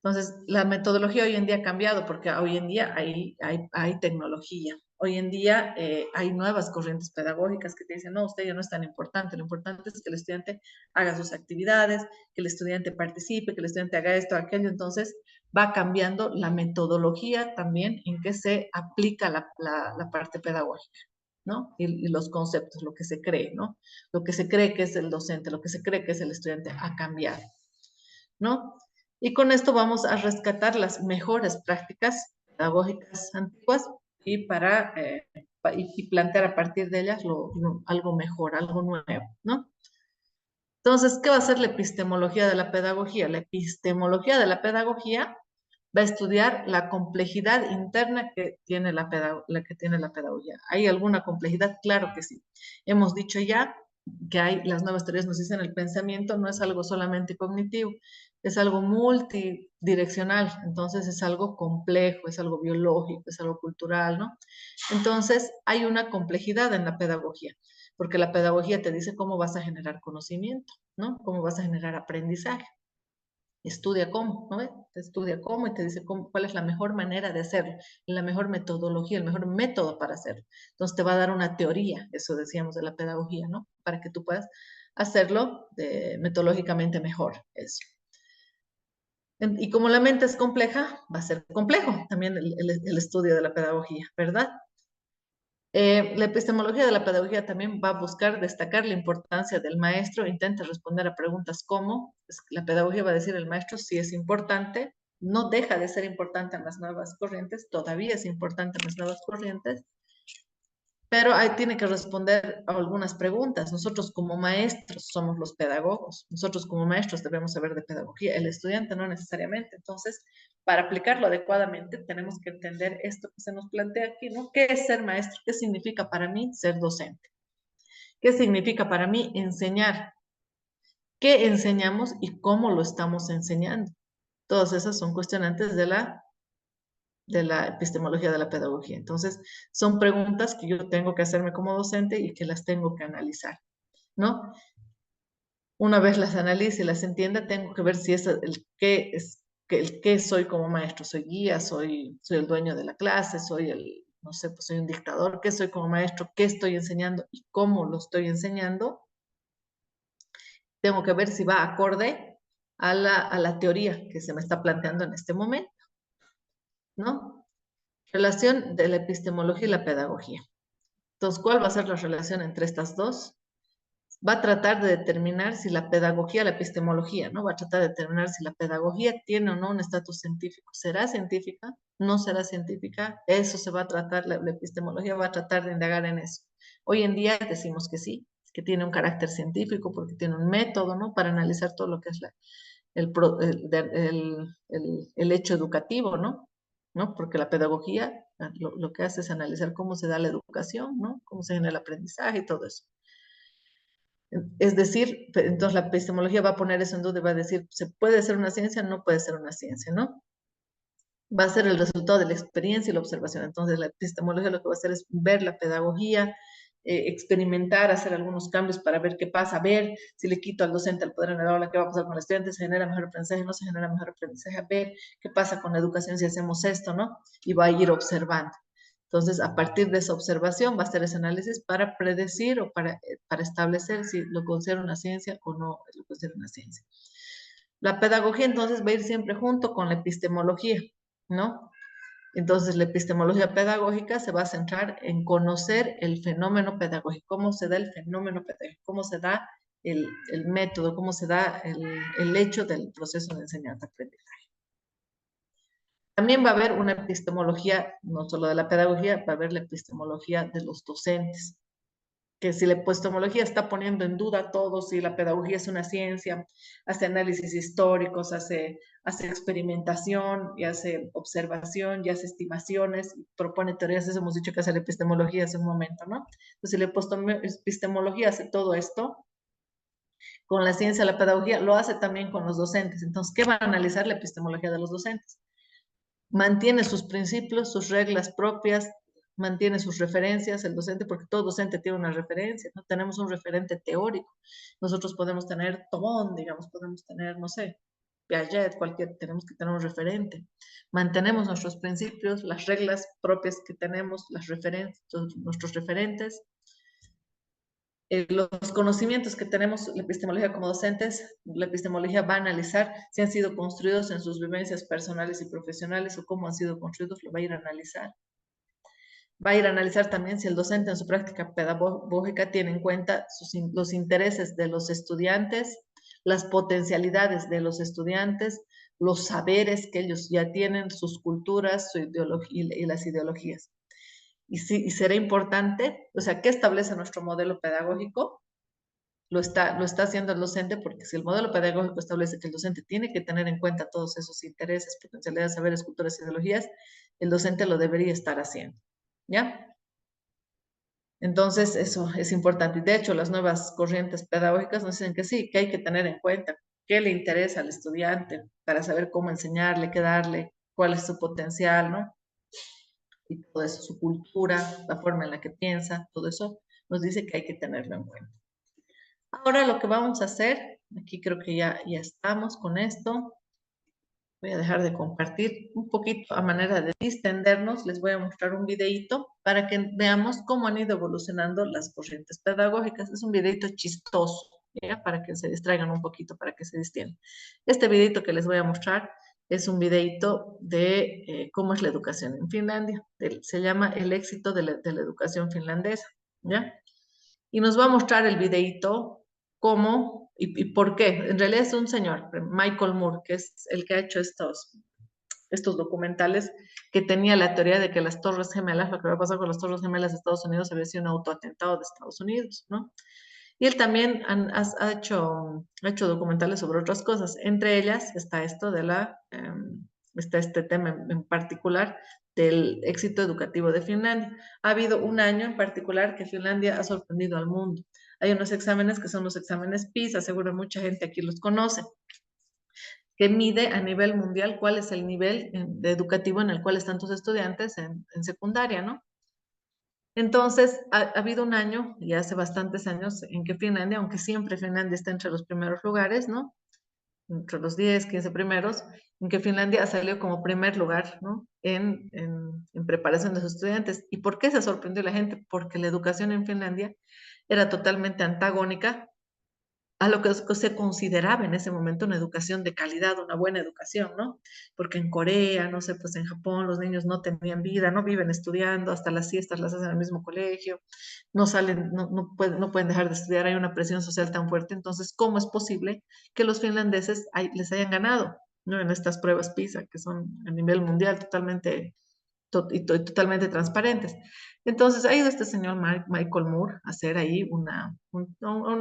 Entonces, la metodología hoy en día ha cambiado porque hoy en día hay tecnología. Hoy en día hay nuevas corrientes pedagógicas que te dicen, no, usted ya no es tan importante, lo importante es que el estudiante haga sus actividades, que el estudiante participe, que el estudiante haga esto, aquello. Entonces, va cambiando la metodología también en que se aplica la parte pedagógica, ¿no? Y los conceptos, lo que se cree, ¿no? Lo que se cree que es el docente, lo que se cree que es el estudiante ha cambiado, ¿no? Y con esto vamos a rescatar las mejores prácticas pedagógicas antiguas y y plantear a partir de ellas algo mejor, algo nuevo, ¿no? Entonces, ¿qué va a ser la epistemología de la pedagogía? La epistemología de la pedagogía va a estudiar la complejidad interna que tiene que tiene la pedagogía. ¿Hay alguna complejidad? Claro que sí. Hemos dicho ya que las nuevas teorías nos dicen el pensamiento no es algo solamente cognitivo, es algo multidireccional, entonces es algo complejo, es algo biológico, es algo cultural, ¿no? Entonces hay una complejidad en la pedagogía, porque la pedagogía te dice cómo vas a generar conocimiento, ¿no? Cómo vas a generar aprendizaje. Estudia cómo, ¿no? Te estudia cómo y te dice cuál es la mejor manera de hacerlo, la mejor metodología, el mejor método para hacerlo. Entonces te va a dar una teoría, eso decíamos de la pedagogía, ¿no? Para que tú puedas hacerlo metodológicamente mejor, eso. Y como la mente es compleja, va a ser complejo también el estudio de la pedagogía, ¿verdad? La epistemología de la pedagogía también va a buscar destacar la importancia del maestro, intenta responder a preguntas como, la pedagogía va a decir el maestro sí es importante, no deja de ser importante en las nuevas corrientes, todavía es importante en las nuevas corrientes, pero ahí tiene que responder a algunas preguntas. Nosotros como maestros somos los pedagogos, nosotros como maestros debemos saber de pedagogía, el estudiante no necesariamente. Entonces, para aplicarlo adecuadamente, tenemos que entender esto que se nos plantea aquí, ¿no? ¿Qué es ser maestro? ¿Qué significa para mí ser docente? ¿Qué significa para mí enseñar? ¿Qué enseñamos y cómo lo estamos enseñando? Todas esas son cuestionantes de la epistemología de la pedagogía. Entonces, son preguntas que yo tengo que hacerme como docente y que las tengo que analizar, ¿no? Una vez las analice y las entienda, tengo que ver si es el qué soy como maestro. Soy guía, soy el dueño de la clase, no sé, pues soy un dictador. ¿Qué soy como maestro? ¿Qué estoy enseñando y cómo lo estoy enseñando? Tengo que ver si va acorde a la teoría que se me está planteando en este momento, ¿no? Relación de la epistemología y la pedagogía. Entonces, ¿cuál va a ser la relación entre estas dos? Va a tratar de determinar si la pedagogía, la epistemología, ¿no? Va a tratar de determinar si la pedagogía tiene o no un estatus científico. ¿Será científica? ¿No será científica? Eso se va a tratar, la epistemología va a tratar de indagar en eso. Hoy en día decimos que sí, que tiene un carácter científico porque tiene un método, ¿no? Para analizar todo lo que es el hecho educativo, ¿no? ¿No? Porque la pedagogía lo que hace es analizar cómo se da la educación, ¿no? Cómo se genera el aprendizaje y todo eso. Es decir, entonces la epistemología va a poner eso en duda y va a decir, ¿se puede ser una ciencia? No puede ser una ciencia, ¿no? Va a ser el resultado de la experiencia y la observación. Entonces la epistemología lo que va a hacer es ver la pedagogía, experimentar, hacer algunos cambios para ver qué pasa, ver si le quito al docente el poder en el aula, qué va a pasar con el estudiante, se genera mejor aprendizaje, no se genera mejor aprendizaje, a ver qué pasa con la educación si hacemos esto, ¿no? Y va a ir observando. Entonces, a partir de esa observación, va a hacer ese análisis para predecir o para establecer si lo considera una ciencia o no lo considera una ciencia. La pedagogía, entonces, va a ir siempre junto con la epistemología, ¿no? Entonces, la epistemología pedagógica se va a centrar en conocer el fenómeno pedagógico, cómo se da el fenómeno pedagógico, cómo se da el método, cómo se da el hecho del proceso de enseñanza-aprendizaje. También va a haber una epistemología, no solo de la pedagogía, va a haber la epistemología de los docentes, que si la epistemología está poniendo en duda todo, si la pedagogía es una ciencia, hace análisis históricos, hace experimentación, y hace observación, y hace estimaciones, y propone teorías, eso hemos dicho que hace la epistemología hace un momento, ¿no? Entonces, si la epistemología hace todo esto, con la ciencia, la pedagogía, lo hace también con los docentes. Entonces, ¿qué va a analizar la epistemología de los docentes? Mantiene sus principios, sus reglas propias, mantiene sus referencias, el docente, porque todo docente tiene una referencia, ¿no? Tenemos un referente teórico. Nosotros podemos tener Tobón, digamos, podemos tener, no sé, Piaget, tenemos que tener un referente. Mantenemos nuestros principios, las reglas propias que tenemos, las referencias, nuestros referentes, los conocimientos que tenemos, la epistemología como docentes, la epistemología va a analizar si han sido construidos en sus vivencias personales y profesionales o cómo han sido construidos, lo va a ir a analizar. Va a ir a analizar también si el docente en su práctica pedagógica tiene en cuenta los intereses de los estudiantes, las potencialidades de los estudiantes, los saberes que ellos ya tienen, sus culturas, su ideología y las ideologías. Y será importante, o sea, ¿qué establece nuestro modelo pedagógico? Lo está haciendo el docente, porque si el modelo pedagógico establece que el docente tiene que tener en cuenta todos esos intereses, potencialidades, saberes, culturas, ideologías, el docente lo debería estar haciendo, ¿ya? Entonces, eso es importante. Y de hecho, las nuevas corrientes pedagógicas nos dicen que sí, que hay que tener en cuenta qué le interesa al estudiante para saber cómo enseñarle, qué darle, cuál es su potencial, ¿no? Y todo eso, su cultura, la forma en la que piensa, todo eso nos dice que hay que tenerlo en cuenta. Ahora lo que vamos a hacer, aquí creo que ya estamos con esto. Voy a dejar de compartir un poquito a manera de distendernos. Les voy a mostrar un videito para que veamos cómo han ido evolucionando las corrientes pedagógicas. Es un videito chistoso, ¿ya? Para que se distraigan un poquito, para que se distiendan. Este videito que les voy a mostrar es un videito de cómo es la educación en Finlandia. Se llama El éxito de la educación finlandesa, ¿ya? Y nos va a mostrar el videito cómo y por qué. En realidad es un señor, Michael Moore, que es el que ha hecho estos documentales, que tenía la teoría de que las Torres Gemelas, lo que había pasado con las Torres Gemelas de Estados Unidos, había sido un autoatentado de Estados Unidos, ¿no? Y él también ha hecho documentales sobre otras cosas. Entre ellas está está este tema en particular del éxito educativo de Finlandia. Ha habido un año en particular que Finlandia ha sorprendido al mundo. Hay unos exámenes que son los exámenes PISA, seguro mucha gente aquí los conoce, que mide a nivel mundial cuál es el nivel educativo en el cual están tus estudiantes en secundaria, ¿no? Entonces, ha habido un año, y hace bastantes años, en que Finlandia, aunque siempre Finlandia está entre los primeros lugares, ¿no? Entre los 10, 15 primeros, en que Finlandia salió como primer lugar, ¿no? En preparación de sus estudiantes. ¿Y por qué se sorprendió la gente? Porque la educación en Finlandia era totalmente antagónica a lo que se consideraba en ese momento una educación de calidad, una buena educación, ¿no? Porque en Corea, no sé, pues en Japón los niños no tenían vida, no viven estudiando, hasta las siestas las hacen en el mismo colegio, no salen, no pueden dejar de estudiar, hay una presión social tan fuerte, entonces, ¿cómo es posible que los finlandeses les hayan ganado, ¿no? En estas pruebas PISA, que son a nivel mundial totalmente totalmente transparentes. Entonces ha ido este señor Michael Moore a hacer ahí una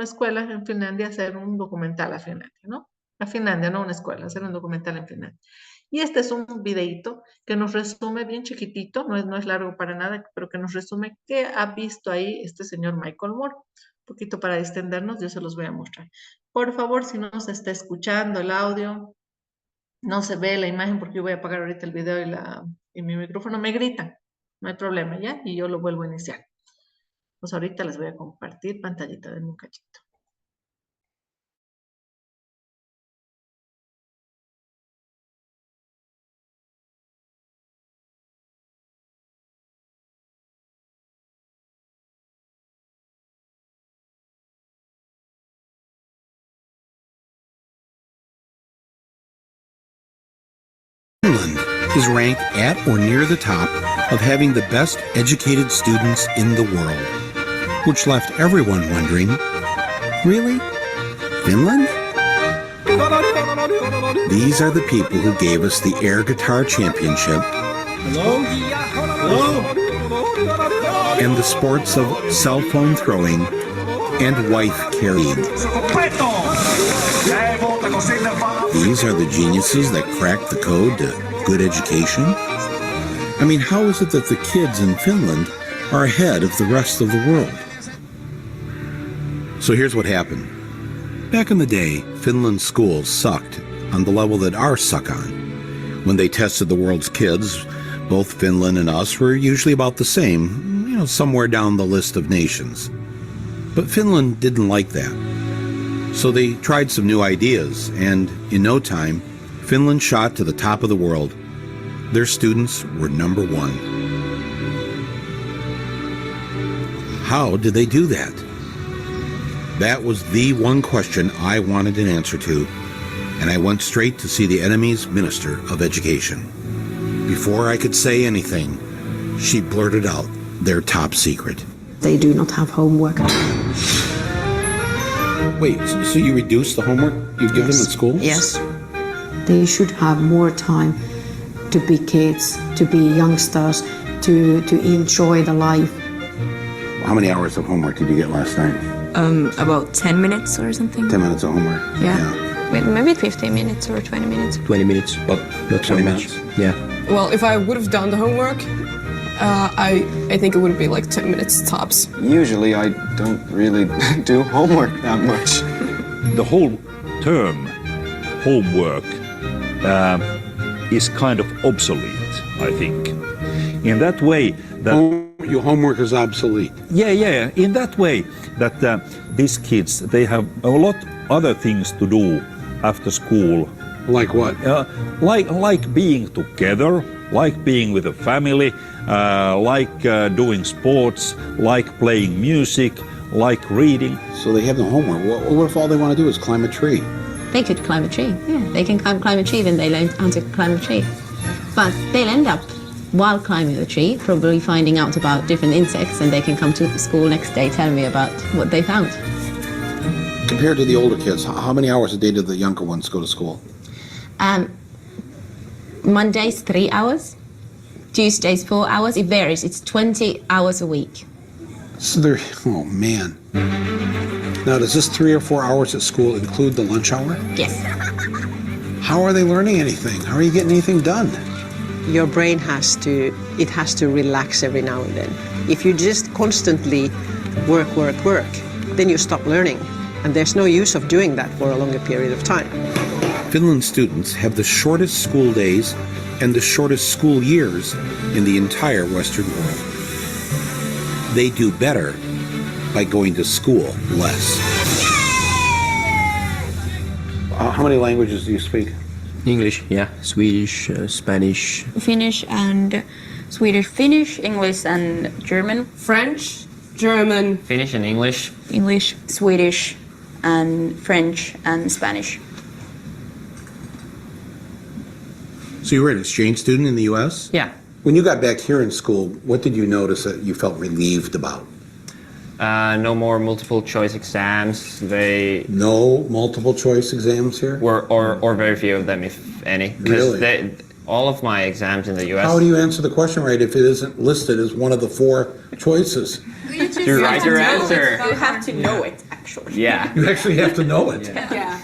escuela en Finlandia, a hacer un documental a Finlandia, ¿no? A Finlandia, no una escuela, hacer un documental en Finlandia. Y este es un videíto que nos resume bien chiquitito, no es largo para nada, pero que nos resume qué ha visto ahí este señor Michael Moore. Un poquito para distendernos, yo se los voy a mostrar. Por favor, si no se está escuchando el audio, no se ve la imagen porque yo voy a apagar ahorita el video y mi micrófono me grita. No hay problema, ¿ya? Y yo lo vuelvo a iniciar. Pues ahorita les voy a compartir pantallita de un cachito. Finland is ranked at or near the top of having the best educated students in the world, which left everyone wondering, really? Finland? These are the people who gave us the Air Guitar Championship and the sports of cell phone throwing and wife carrying. These are the geniuses that cracked the code to good education? I mean, how is it that the kids in Finland are ahead of the rest of the world? So here's what happened. Back in the day, Finland's schools sucked on the level that ours suck on. When they tested the world's kids, both Finland and us were usually about the same, somewhere down the list of nations. But Finland didn't like that. So they tried some new ideas, and in no time, Finland shot to the top of the world. Their students were number one. How did they do that? That was the one question I wanted an answer to, and I went straight to see the enemy's Minister of Education. Before I could say anything, she blurted out their top secret. They do not have homework. Wait, so you reduce the homework you give them at school? Yes. They should have more time to be kids, to be youngsters, to enjoy the life. How many hours of homework did you get last night? About 10 minutes or something. 10 minutes of homework? Yeah. Maybe 15 minutes or 20 minutes. 20 minutes, but not 20 so minutes? much. Yeah. Well, if I would have done the homework, I think it would be like 10 minutes tops. Usually I don't really do homework that much. The whole term homework is kind of obsolete, I think. In that way that... Your homework is obsolete. Yeah. In that way that these kids, they have a lot other things to do after school. Like what? Like being together, like being with a family, like doing sports, like playing music, like reading. So they have no homework. What if all they want to do is climb a tree? They could climb a tree. Yeah, they can climb a tree when they learn how to climb a tree. But they'll end up, while climbing the tree, probably finding out about different insects, and they can come to school next day, tell me about what they found. Compared to the older kids, how many hours a day do the younger ones go to school? Mondays, 3 hours. Tuesdays, 4 hours. It varies. It's 20 hours a week. So they're, oh man. Now, does this 3 or 4 hours at school include the lunch hour? Yes. How are they learning anything? How are you getting anything done? Your brain has to relax every now and then. If you just constantly work, then you stop learning. And there's no use of doing that for a longer period of time. Finland students have the shortest school days and the shortest school years in the entire Western world. They do better by going to school less. How many languages do you speak? English, yeah. Swedish, Spanish. Finnish and Swedish. Finnish, English and German. French, German. Finnish and English. English, Swedish, and French and Spanish. So you were an exchange student in the U.S.? Yeah. When you got back here in school, what did you notice that you felt relieved about? No more multiple choice exams. No multiple choice exams here? Or very few of them, if any. Really? All of my exams in the U.S. How do you answer the question right if it isn't listed as one of the 4 choices? You write your answer. You have to know it, actually. Yeah. You actually have to know it. Yeah.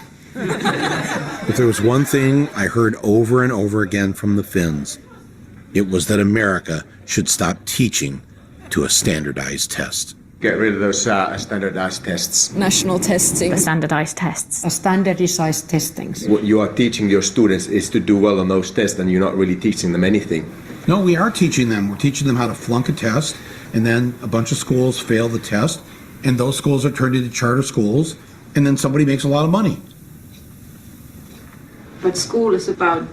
If there was one thing I heard over and over again from the Finns, it was that America should stop teaching to a standardized test. Get rid of those standardized tests. National testing. Standardized tests. Standardized testings. What you are teaching your students is to do well on those tests, and you're not really teaching them anything. No, we are teaching them. We're teaching them how to flunk a test, and then a bunch of schools fail the test, and those schools are turned into charter schools, and then somebody makes a lot of money. But school is about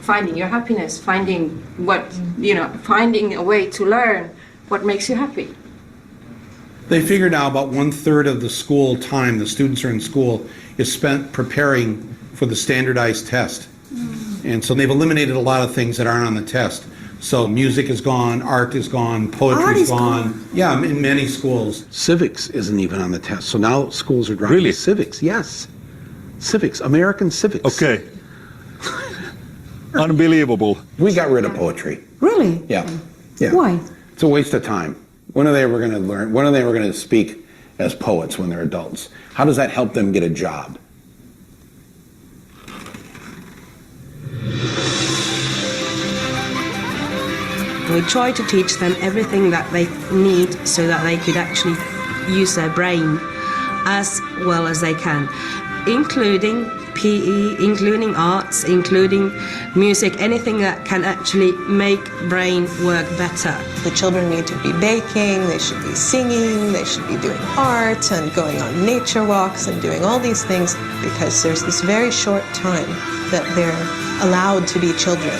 finding your happiness, finding a way to learn what makes you happy. They figure now about 1/3 of the school time the students are in school is spent preparing for the standardized test. And so they've eliminated a lot of things that aren't on the test. So music is gone, art is gone, poetry is gone. Yeah, in many schools. Civics isn't even on the test. So now schools are dropping Really? civics. Yes. Civics, American civics. Okay. Unbelievable. We got rid of poetry. Really? Yeah. Yeah. Why? It's a waste of time. When are they ever going to learn? When are they ever going to speak as poets when they're adults? How does that help them get a job? We try to teach them everything that they need so that they could actually use their brain as well as they can, including PE, including arts, including music, anything that can actually make brain work better. The children need to be baking, they should be singing, they should be doing art and going on nature walks and doing all these things because there's this very short time that they're allowed to be children.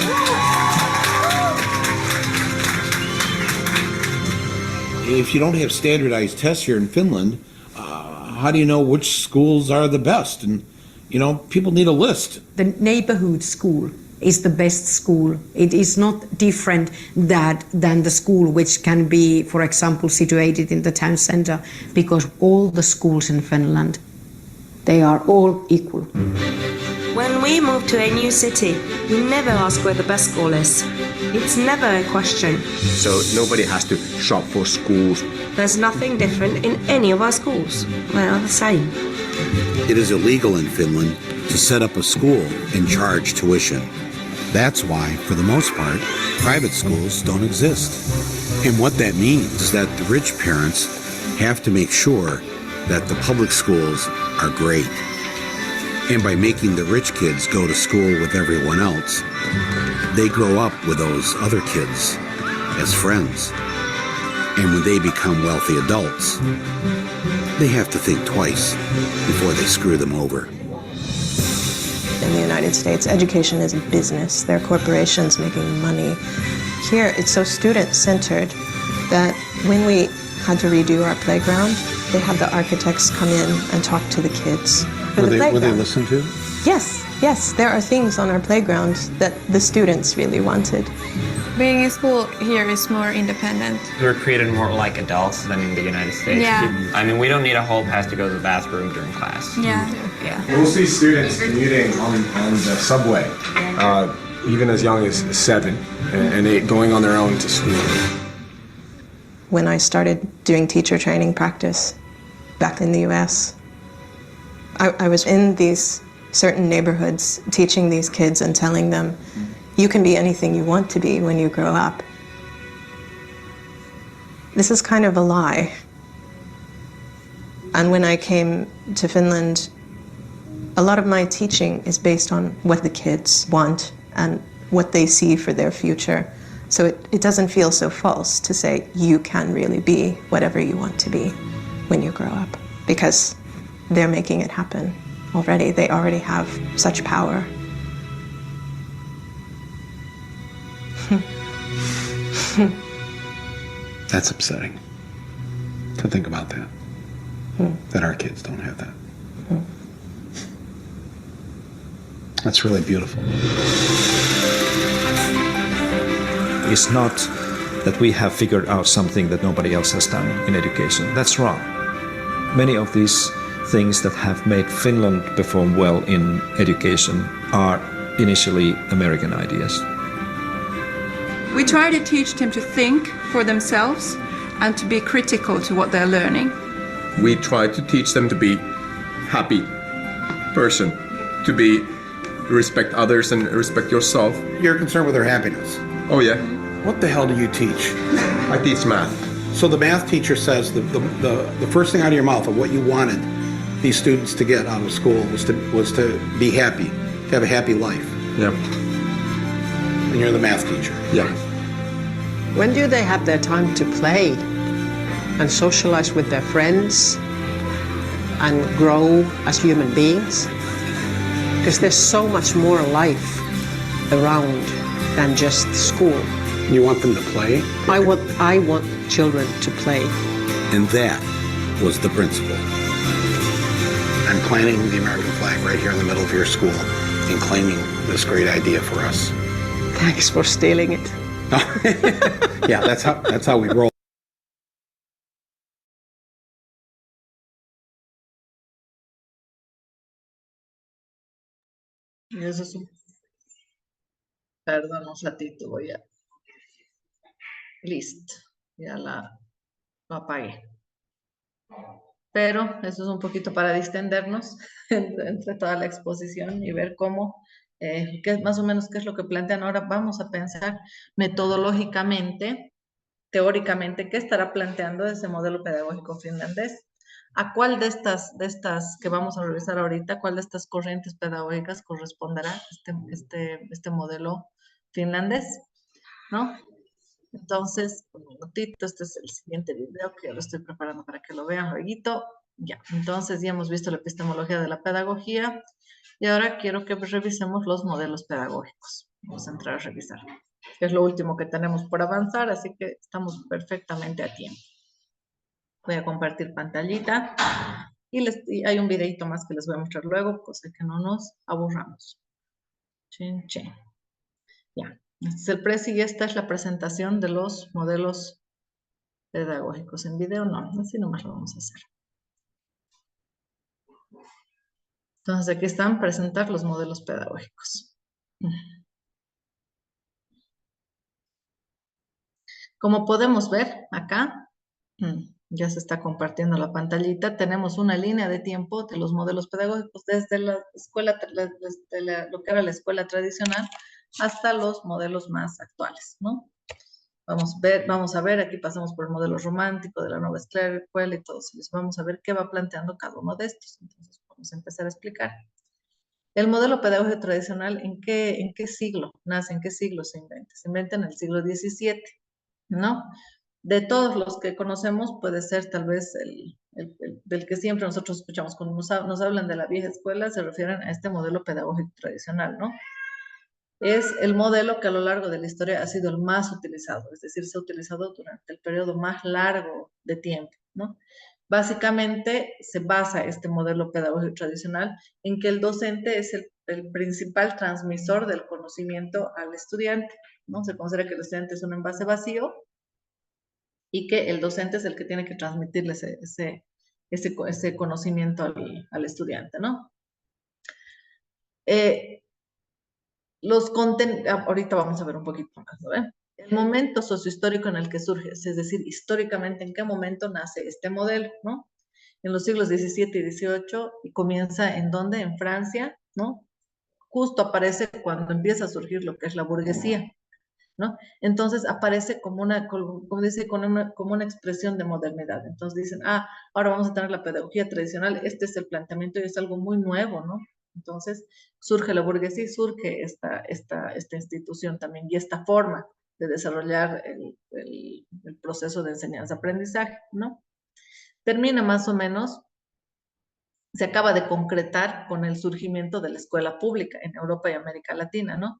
If you don't have standardized tests here in Finland, how do you know which schools are the best? And, people need a list. The neighborhood school is the best school. It is not different than the school which can be, for example, situated in the town center, because all the schools in Finland, they are all equal. When we move to a new city, we never ask where the best school is. It's never a question. So nobody has to shop for schools. There's nothing different in any of our schools. We're all the same. It is illegal in Finland to set up a school and charge tuition. That's why, for the most part, private schools don't exist. And what that means is that the rich parents have to make sure that the public schools are great. And by making the rich kids go to school with everyone else, they grow up with those other kids as friends. And when they become wealthy adults, they have to think twice before they screw them over. In the United States, education is a business. There are corporations making money. Here, it's so student-centered that when we had to redo our playground, they had the architects come in and talk to the kids. Were they listened to? Yes. There are things on our playground that the students really wanted. Being in school here is more independent. We're treated more like adults than in the United States. Yeah. I mean, we don't need a hall pass to go to the bathroom during class. Yeah. We'll see students commuting on the subway, even as young as 7, and going on their own to school. When I started doing teacher training practice back in the US, I was in these certain neighborhoods teaching these kids and telling them, you can be anything you want to be when you grow up. This is kind of a lie. And when I came to Finland, a lot of my teaching is based on what the kids want and what they see for their future. So it doesn't feel so false to say you can really be whatever you want to be when you grow up, because they're making it happen already. They already have such power. That's upsetting to think about that, that our kids don't have that. That's really beautiful. It's not that we have figured out something that nobody else has done in education. That's wrong. Many of these things that have made Finland perform well in education are initially American ideas. We try to teach them to think for themselves and to be critical to what they're learning. We try to teach them to be happy person, to be respect others and respect yourself. You're concerned with their happiness. Oh yeah. What the hell do you teach? I teach math. So the math teacher says the first thing out of your mouth of what you wanted these students to get out of school was to be happy, to have a happy life. Yeah. And you're the math teacher. Yeah. When do they have their time to play and socialize with their friends and grow as human beings? Because there's so much more life around than just school. You want them to play? I want children to play. And that was the principle. I'm planting the American flag right here in the middle of your school and claiming this great idea for us. Thanks for stealing it. Yeah, that's how we roll. Y eso es un... Perdón, un ratito, voy a... Listo, ya lo apagué. Pero eso es un poquito para distendernos entre toda la exposición y ver cómo, más o menos qué es lo que plantean. Ahora vamos a pensar metodológicamente, teóricamente, qué estará planteando ese modelo pedagógico finlandés. ¿A cuál de estas que vamos a revisar ahorita, cuál de estas corrientes pedagógicas corresponderá este modelo finlandés? ¿No? Entonces, un minutito, este es el siguiente video que ya lo estoy preparando para que lo vean luego. Ya, entonces ya hemos visto la epistemología de la pedagogía y ahora quiero que revisemos los modelos pedagógicos. Vamos a entrar a revisar. Es lo último que tenemos por avanzar, así que estamos perfectamente a tiempo. Voy a compartir pantallita y hay un videito más que les voy a mostrar luego, cosa que no nos aburramos. Chin, chin. Ya. Este es el presi y esta es la presentación de los modelos pedagógicos. En video no, así nomás lo vamos a hacer. Entonces aquí están presentar los modelos pedagógicos. Como podemos ver acá, ya se está compartiendo la pantallita, tenemos una línea de tiempo de los modelos pedagógicos desde la escuela, lo que era la escuela tradicional, hasta los modelos más actuales, ¿no? Vamos a ver, aquí pasamos por el modelo romántico de la nueva escuela y todos ellos. Vamos a ver qué va planteando cada uno de estos. Entonces, vamos a empezar a explicar. El modelo pedagógico tradicional, ¿en qué siglo nace? ¿En qué siglo se inventa? Se inventa en el siglo XVII, ¿no? De todos los que conocemos, puede ser tal vez del que siempre nosotros escuchamos. Cuando nos hablan de la vieja escuela, se refieren a este modelo pedagógico tradicional, ¿no? Es el modelo que a lo largo de la historia ha sido el más utilizado, es decir, se ha utilizado durante el periodo más largo de tiempo, ¿no? Básicamente se basa este modelo pedagógico tradicional en que el docente es el principal transmisor del conocimiento al estudiante, ¿no? Se considera que el estudiante es un envase vacío y que el docente es el que tiene que transmitirle ese conocimiento al estudiante, ¿no? Ahorita vamos a ver un poquito más, ¿no? El momento sociohistórico en el que surge, es decir, históricamente en qué momento nace este modelo, ¿no? En los siglos XVII y XVIII, y comienza ¿en dónde? En Francia, ¿no? Justo aparece cuando empieza a surgir lo que es la burguesía, ¿no? Entonces aparece como una expresión de modernidad. Entonces dicen, ahora vamos a tener la pedagogía tradicional, este es el planteamiento y es algo muy nuevo, ¿no? Entonces surge la burguesía y surge esta institución también y esta forma de desarrollar el proceso de enseñanza-aprendizaje, ¿no? Termina más o menos, se acaba de concretar con el surgimiento de la escuela pública en Europa y América Latina, ¿no?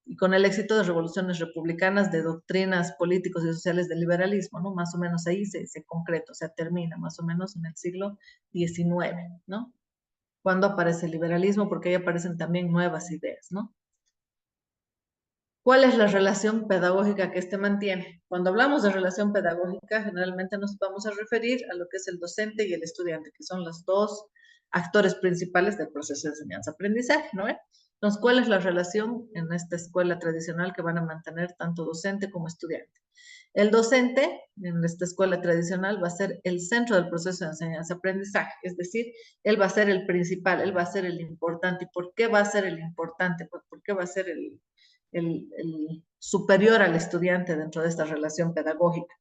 Y con el éxito de revoluciones republicanas, de doctrinas políticos y sociales del liberalismo, ¿no? Más o menos ahí se concreta, o sea, termina más o menos en el siglo XIX, ¿no? cuando aparece el liberalismo, porque ahí aparecen también nuevas ideas, ¿no? ¿Cuál es la relación pedagógica que este mantiene? Cuando hablamos de relación pedagógica, generalmente nos vamos a referir a lo que es el docente y el estudiante, que son los dos actores principales del proceso de enseñanza-aprendizaje, ¿no? Entonces, ¿cuál es la relación en esta escuela tradicional que van a mantener tanto docente como estudiante? El docente en esta escuela tradicional va a ser el centro del proceso de enseñanza-aprendizaje, es decir, él va a ser el principal, él va a ser el importante. ¿Y por qué va a ser el importante? ¿Por qué va a ser el superior al estudiante dentro de esta relación pedagógica?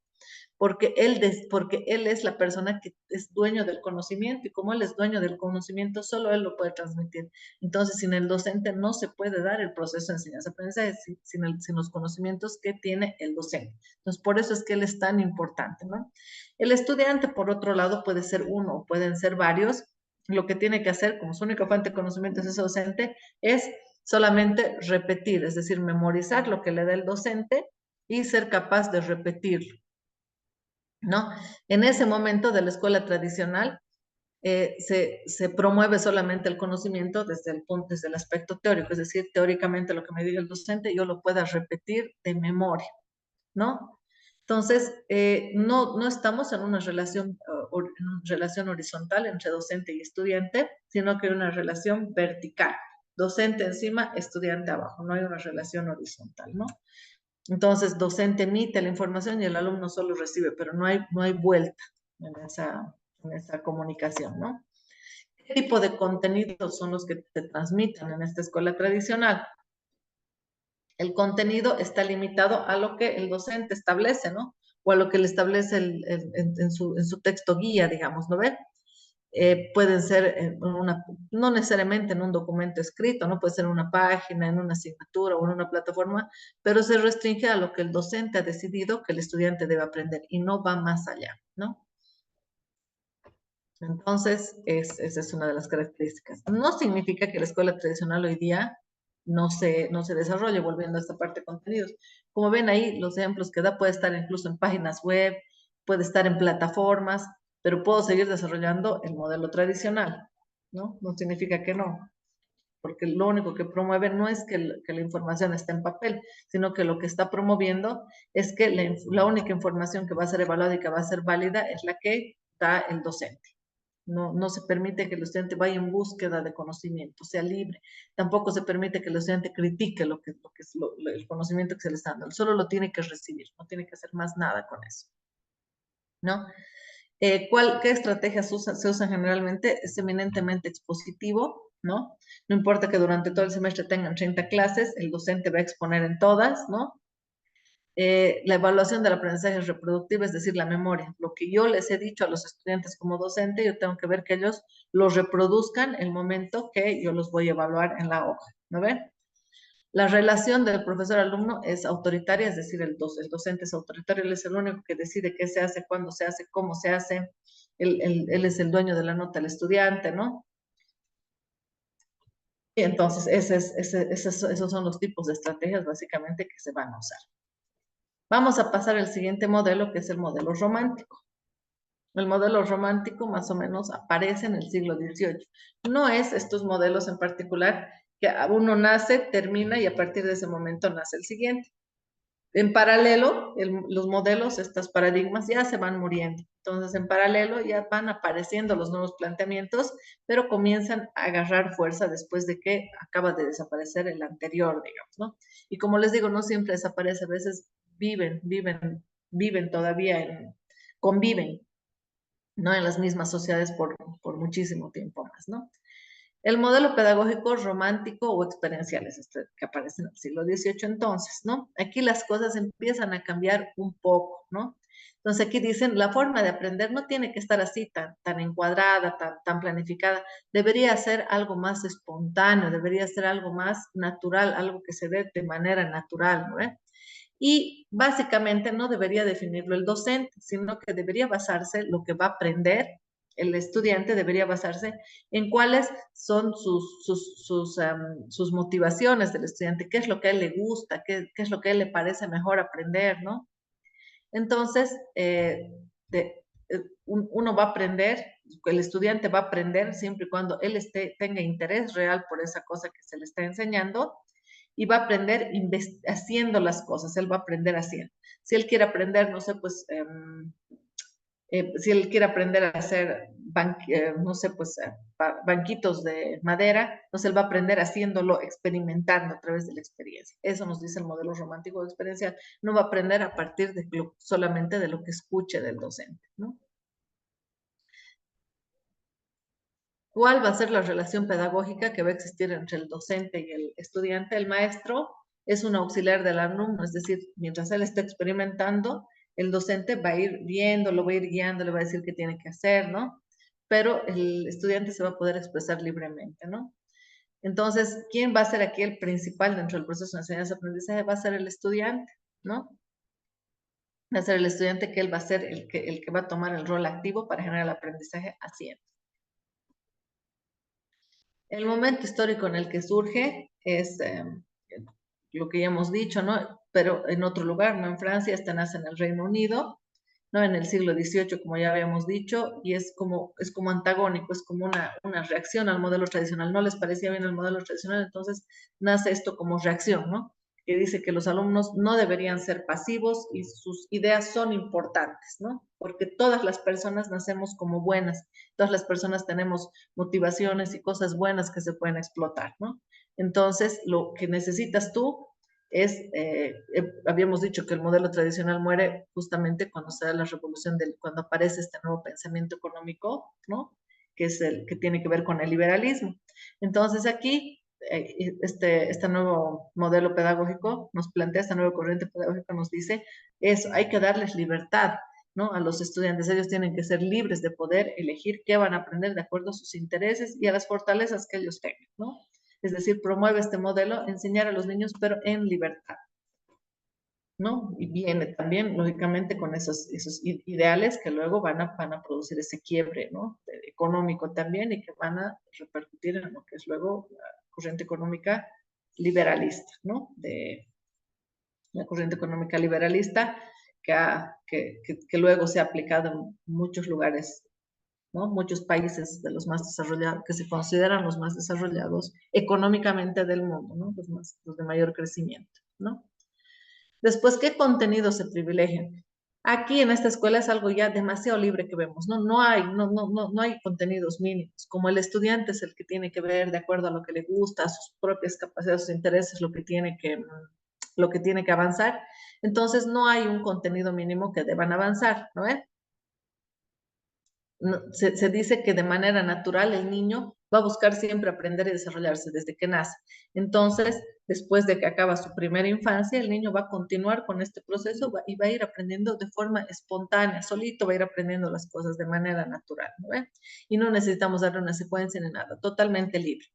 Porque él es la persona que es dueño del conocimiento, y como él es dueño del conocimiento, solo él lo puede transmitir. Entonces, sin el docente no se puede dar el proceso de enseñanza-aprendizaje sin los conocimientos que tiene el docente. Entonces, por eso es que él es tan importante, ¿no? El estudiante, por otro lado, puede ser uno o pueden ser varios. Lo que tiene que hacer, como su única fuente de conocimiento es ese docente, es solamente repetir, es decir, memorizar lo que le da el docente y ser capaz de repetirlo, ¿no? En ese momento de la escuela tradicional se promueve solamente el conocimiento desde el aspecto teórico, es decir, teóricamente lo que me diga el docente yo lo pueda repetir de memoria, ¿no? Entonces, no estamos en una relación horizontal entre docente y estudiante, sino que hay una relación vertical, docente encima, estudiante abajo, no hay una relación horizontal, ¿no? Entonces, docente emite la información y el alumno solo recibe, pero no hay vuelta en esa comunicación, ¿no? ¿Qué tipo de contenidos son los que se transmiten en esta escuela tradicional? El contenido está limitado a lo que el docente establece, ¿no? O a lo que le establece en su texto guía, digamos, ¿no ve? Pueden ser no necesariamente en un documento escrito, no puede ser en una página, en una asignatura o en una plataforma, pero se restringe a lo que el docente ha decidido que el estudiante debe aprender y no va más allá, ¿no? Entonces, esa es una de las características. No significa que la escuela tradicional hoy día no se desarrolle, volviendo a esta parte de contenidos. Como ven ahí, los ejemplos que da puede estar incluso en páginas web, puede estar en plataformas, pero puedo seguir desarrollando el modelo tradicional, ¿no? No significa que no, porque lo único que promueve no es que la información esté en papel, sino que lo que está promoviendo es que la única información que va a ser evaluada y que va a ser válida es la que da el docente. No se permite que el estudiante vaya en búsqueda de conocimiento, sea libre. Tampoco se permite que el estudiante critique lo que es el conocimiento que se le está dando. Él solo lo tiene que recibir, no tiene que hacer más nada con eso, ¿no? ¿Qué estrategias se usan generalmente? Es eminentemente expositivo, ¿no? No importa que durante todo el semestre tengan 30 clases, el docente va a exponer en todas, ¿no? La evaluación del aprendizaje reproductivo, es decir, la memoria. Lo que yo les he dicho a los estudiantes como docente, yo tengo que ver que ellos lo reproduzcan el momento que yo los voy a evaluar en la hoja, ¿no ven? La relación del profesor-alumno es autoritaria, es decir, el docente es autoritario, él es el único que decide qué se hace, cuándo se hace, cómo se hace, él es el dueño de la nota del estudiante, ¿no? Y entonces, esos son los tipos de estrategias básicamente que se van a usar. Vamos a pasar al siguiente modelo, que es el modelo romántico. El modelo romántico más o menos aparece en el siglo XVIII. No es estos modelos en particular que uno nace, termina y a partir de ese momento nace el siguiente. En paralelo, los modelos, estos paradigmas ya se van muriendo. Entonces, en paralelo ya van apareciendo los nuevos planteamientos, pero comienzan a agarrar fuerza después de que acaba de desaparecer el anterior, digamos, ¿no? Y como les digo, no siempre desaparece, a veces viven todavía, conviven, ¿no? En las mismas sociedades por muchísimo tiempo más, ¿no? El modelo pedagógico romántico o experiencial es este que aparece en el siglo XVIII entonces, ¿no? Aquí las cosas empiezan a cambiar un poco, ¿no? Entonces aquí dicen, la forma de aprender no tiene que estar así, tan encuadrada, tan planificada. Debería ser algo más espontáneo, debería ser algo más natural, algo que se dé de manera natural, ¿no? Y básicamente no debería definirlo el docente, sino que debería basarse lo que va a aprender el estudiante, debería basarse en cuáles son sus motivaciones del estudiante, qué es lo que a él le gusta, qué es lo que a él le parece mejor aprender, ¿no? Entonces, uno va a aprender el estudiante va a aprender siempre y cuando él tenga interés real por esa cosa que se le está enseñando, y va a aprender haciendo las cosas, él va a aprender haciendo. Si él quiere aprender, no sé, pues, si él quiere aprender a hacer, no sé, pues, banquitos de madera, entonces él va a aprender haciéndolo, experimentando a través de la experiencia. Eso nos dice el modelo romántico de experiencia. No va a aprender a partir de solamente de lo que escuche del docente, ¿no? ¿Cuál va a ser la relación pedagógica que va a existir entre el docente y el estudiante? El maestro es un auxiliar del alumno, es decir, mientras él está experimentando, el docente va a ir viendo, lo va a ir guiando, le va a decir qué tiene que hacer, ¿no? Pero el estudiante se va a poder expresar libremente, ¿no? Entonces, ¿quién va a ser aquí el principal dentro del proceso de enseñanza-aprendizaje? Va a ser el estudiante, ¿no? Va a ser el estudiante que él va a ser el que va a tomar el rol activo para generar el aprendizaje haciendo. El momento histórico en el que surge es lo que ya hemos dicho, ¿no? Pero en otro lugar, no en Francia, esta nace en el Reino Unido, ¿no? En el siglo XVIII, como ya habíamos dicho, y es como antagónico, es como una reacción al modelo tradicional. No les parecía bien el modelo tradicional, entonces nace esto como reacción, ¿no? Que dice que los alumnos no deberían ser pasivos y sus ideas son importantes, ¿no? Porque todas las personas nacemos como buenas, todas las personas tenemos motivaciones y cosas buenas que se pueden explotar, ¿no? Entonces, lo que necesitas tú es, habíamos dicho que el modelo tradicional muere justamente cuando se da la revolución, cuando aparece este nuevo pensamiento económico, ¿no? Que es el que tiene que ver con el liberalismo. Entonces, aquí este nuevo modelo pedagógico nos plantea, esta nueva corriente pedagógica nos dice eso, hay que darles libertad, ¿no? A los estudiantes, ellos tienen que ser libres de poder elegir qué van a aprender de acuerdo a sus intereses y a las fortalezas que ellos tengan, ¿no? Es decir, promueve este modelo, enseñar a los niños, pero en libertad, ¿no? Y viene también, lógicamente, con esos ideales que luego van a producir ese quiebre, ¿no? Económico también, y que van a repercutir en lo que es luego la corriente económica liberalista, ¿no? De la corriente económica liberalista que luego se ha aplicado en muchos lugares, ¿no? Muchos países de los más desarrollados, que se consideran los más desarrollados económicamente del mundo, ¿no? Los de mayor crecimiento, ¿no? Después, ¿qué contenidos se privilegian? Aquí en esta escuela es algo ya demasiado libre que vemos, ¿no? No hay contenidos mínimos, como el estudiante es el que tiene que ver de acuerdo a lo que le gusta, a sus propias capacidades, sus intereses, lo que tiene que avanzar. Entonces, no hay un contenido mínimo que deban avanzar, ¿no? Se dice que de manera natural el niño va a buscar siempre aprender y desarrollarse desde que nace. Entonces, después de que acaba su primera infancia, el niño va a continuar con este proceso y va a ir aprendiendo de forma espontánea, solito va a ir aprendiendo las cosas de manera natural, ¿no? Y no necesitamos darle una secuencia ni nada, totalmente libre.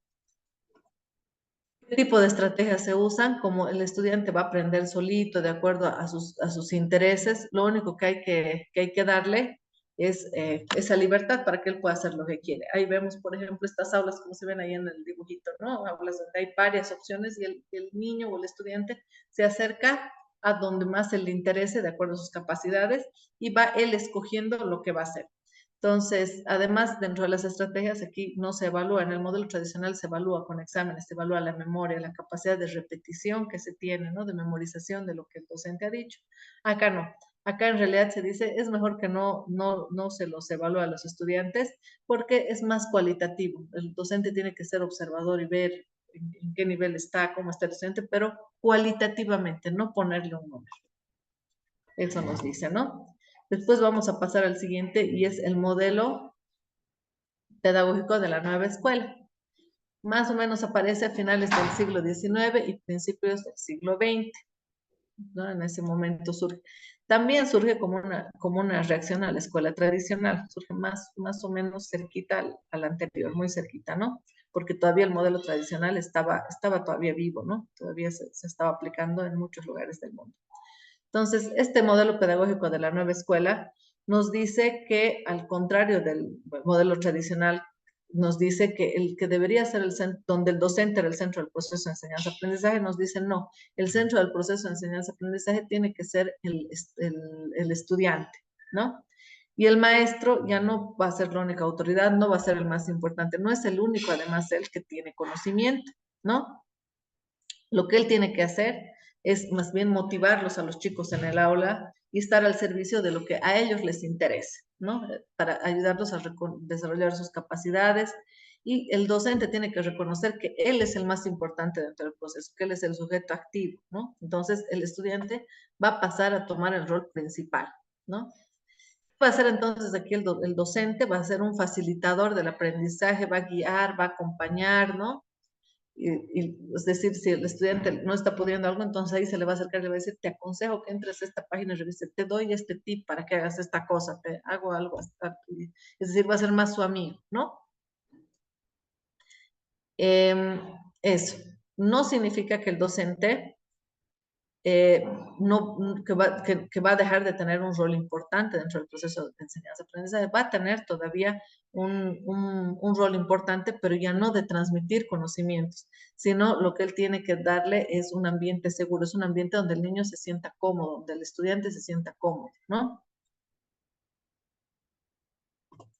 ¿Qué tipo de estrategias se usan? Como el estudiante va a aprender solito, de acuerdo a sus intereses, lo único que hay que darle es esa libertad para que él pueda hacer lo que quiere. Ahí vemos, por ejemplo, estas aulas, como se ven ahí en el dibujito, ¿no? Aulas donde hay varias opciones y el niño o el estudiante se acerca a donde más le interese, de acuerdo a sus capacidades, y va él escogiendo lo que va a hacer. Entonces, además, dentro de las estrategias, aquí no se evalúa, en el modelo tradicional se evalúa con exámenes, se evalúa la memoria, la capacidad de repetición que se tiene, ¿no? De memorización de lo que el docente ha dicho. Acá no. Acá en realidad se dice, es mejor que no se los evalúe a los estudiantes porque es más cualitativo. El docente tiene que ser observador y ver en qué nivel está, cómo está el estudiante, pero cualitativamente, no ponerle un número. Eso nos dice, ¿no? Después vamos a pasar al siguiente y es el modelo pedagógico de la nueva escuela. Más o menos aparece a finales del siglo XIX y principios del siglo XX, ¿no? En ese momento surge. También surge como una reacción a la escuela tradicional, surge más o menos cerquita al anterior, muy cerquita, ¿no? Porque todavía el modelo tradicional estaba todavía vivo, ¿no? Todavía se estaba aplicando en muchos lugares del mundo. Entonces, este modelo pedagógico de la nueva escuela nos dice que, al contrario del modelo tradicional, nos dice que el que debería ser el centro, donde el docente era el centro del proceso de enseñanza-aprendizaje, nos dice no, el centro del proceso de enseñanza-aprendizaje tiene que ser el estudiante, ¿no? Y el maestro ya no va a ser la única autoridad, no va a ser el más importante, no es el único, además, el que tiene conocimiento, ¿no? Lo que él tiene que hacer es más bien motivarlos a los chicos en el aula y estar al servicio de lo que a ellos les interese, ¿no? Para ayudarlos a desarrollar sus capacidades. Y el docente tiene que reconocer que él es el más importante dentro del proceso, que él es el sujeto activo, ¿no? Entonces, el estudiante va a pasar a tomar el rol principal, ¿no? Va a ser entonces aquí el docente, va a ser un facilitador del aprendizaje, va a guiar, va a acompañar, ¿no? Es decir, si el estudiante no está pudiendo algo, entonces ahí se le va a acercar y le va a decir, te aconsejo que entres a esta página y revises, te doy este tip para que hagas esta cosa, te hago algo. Es decir, va a ser más su amigo, ¿no? Eso. No significa que el docente que va a dejar de tener un rol importante dentro del proceso de enseñanza-aprendizaje, va a tener todavía un rol importante, pero ya no de transmitir conocimientos, sino lo que él tiene que darle es un ambiente seguro, es un ambiente donde el niño se sienta cómodo, donde el estudiante se sienta cómodo, ¿no?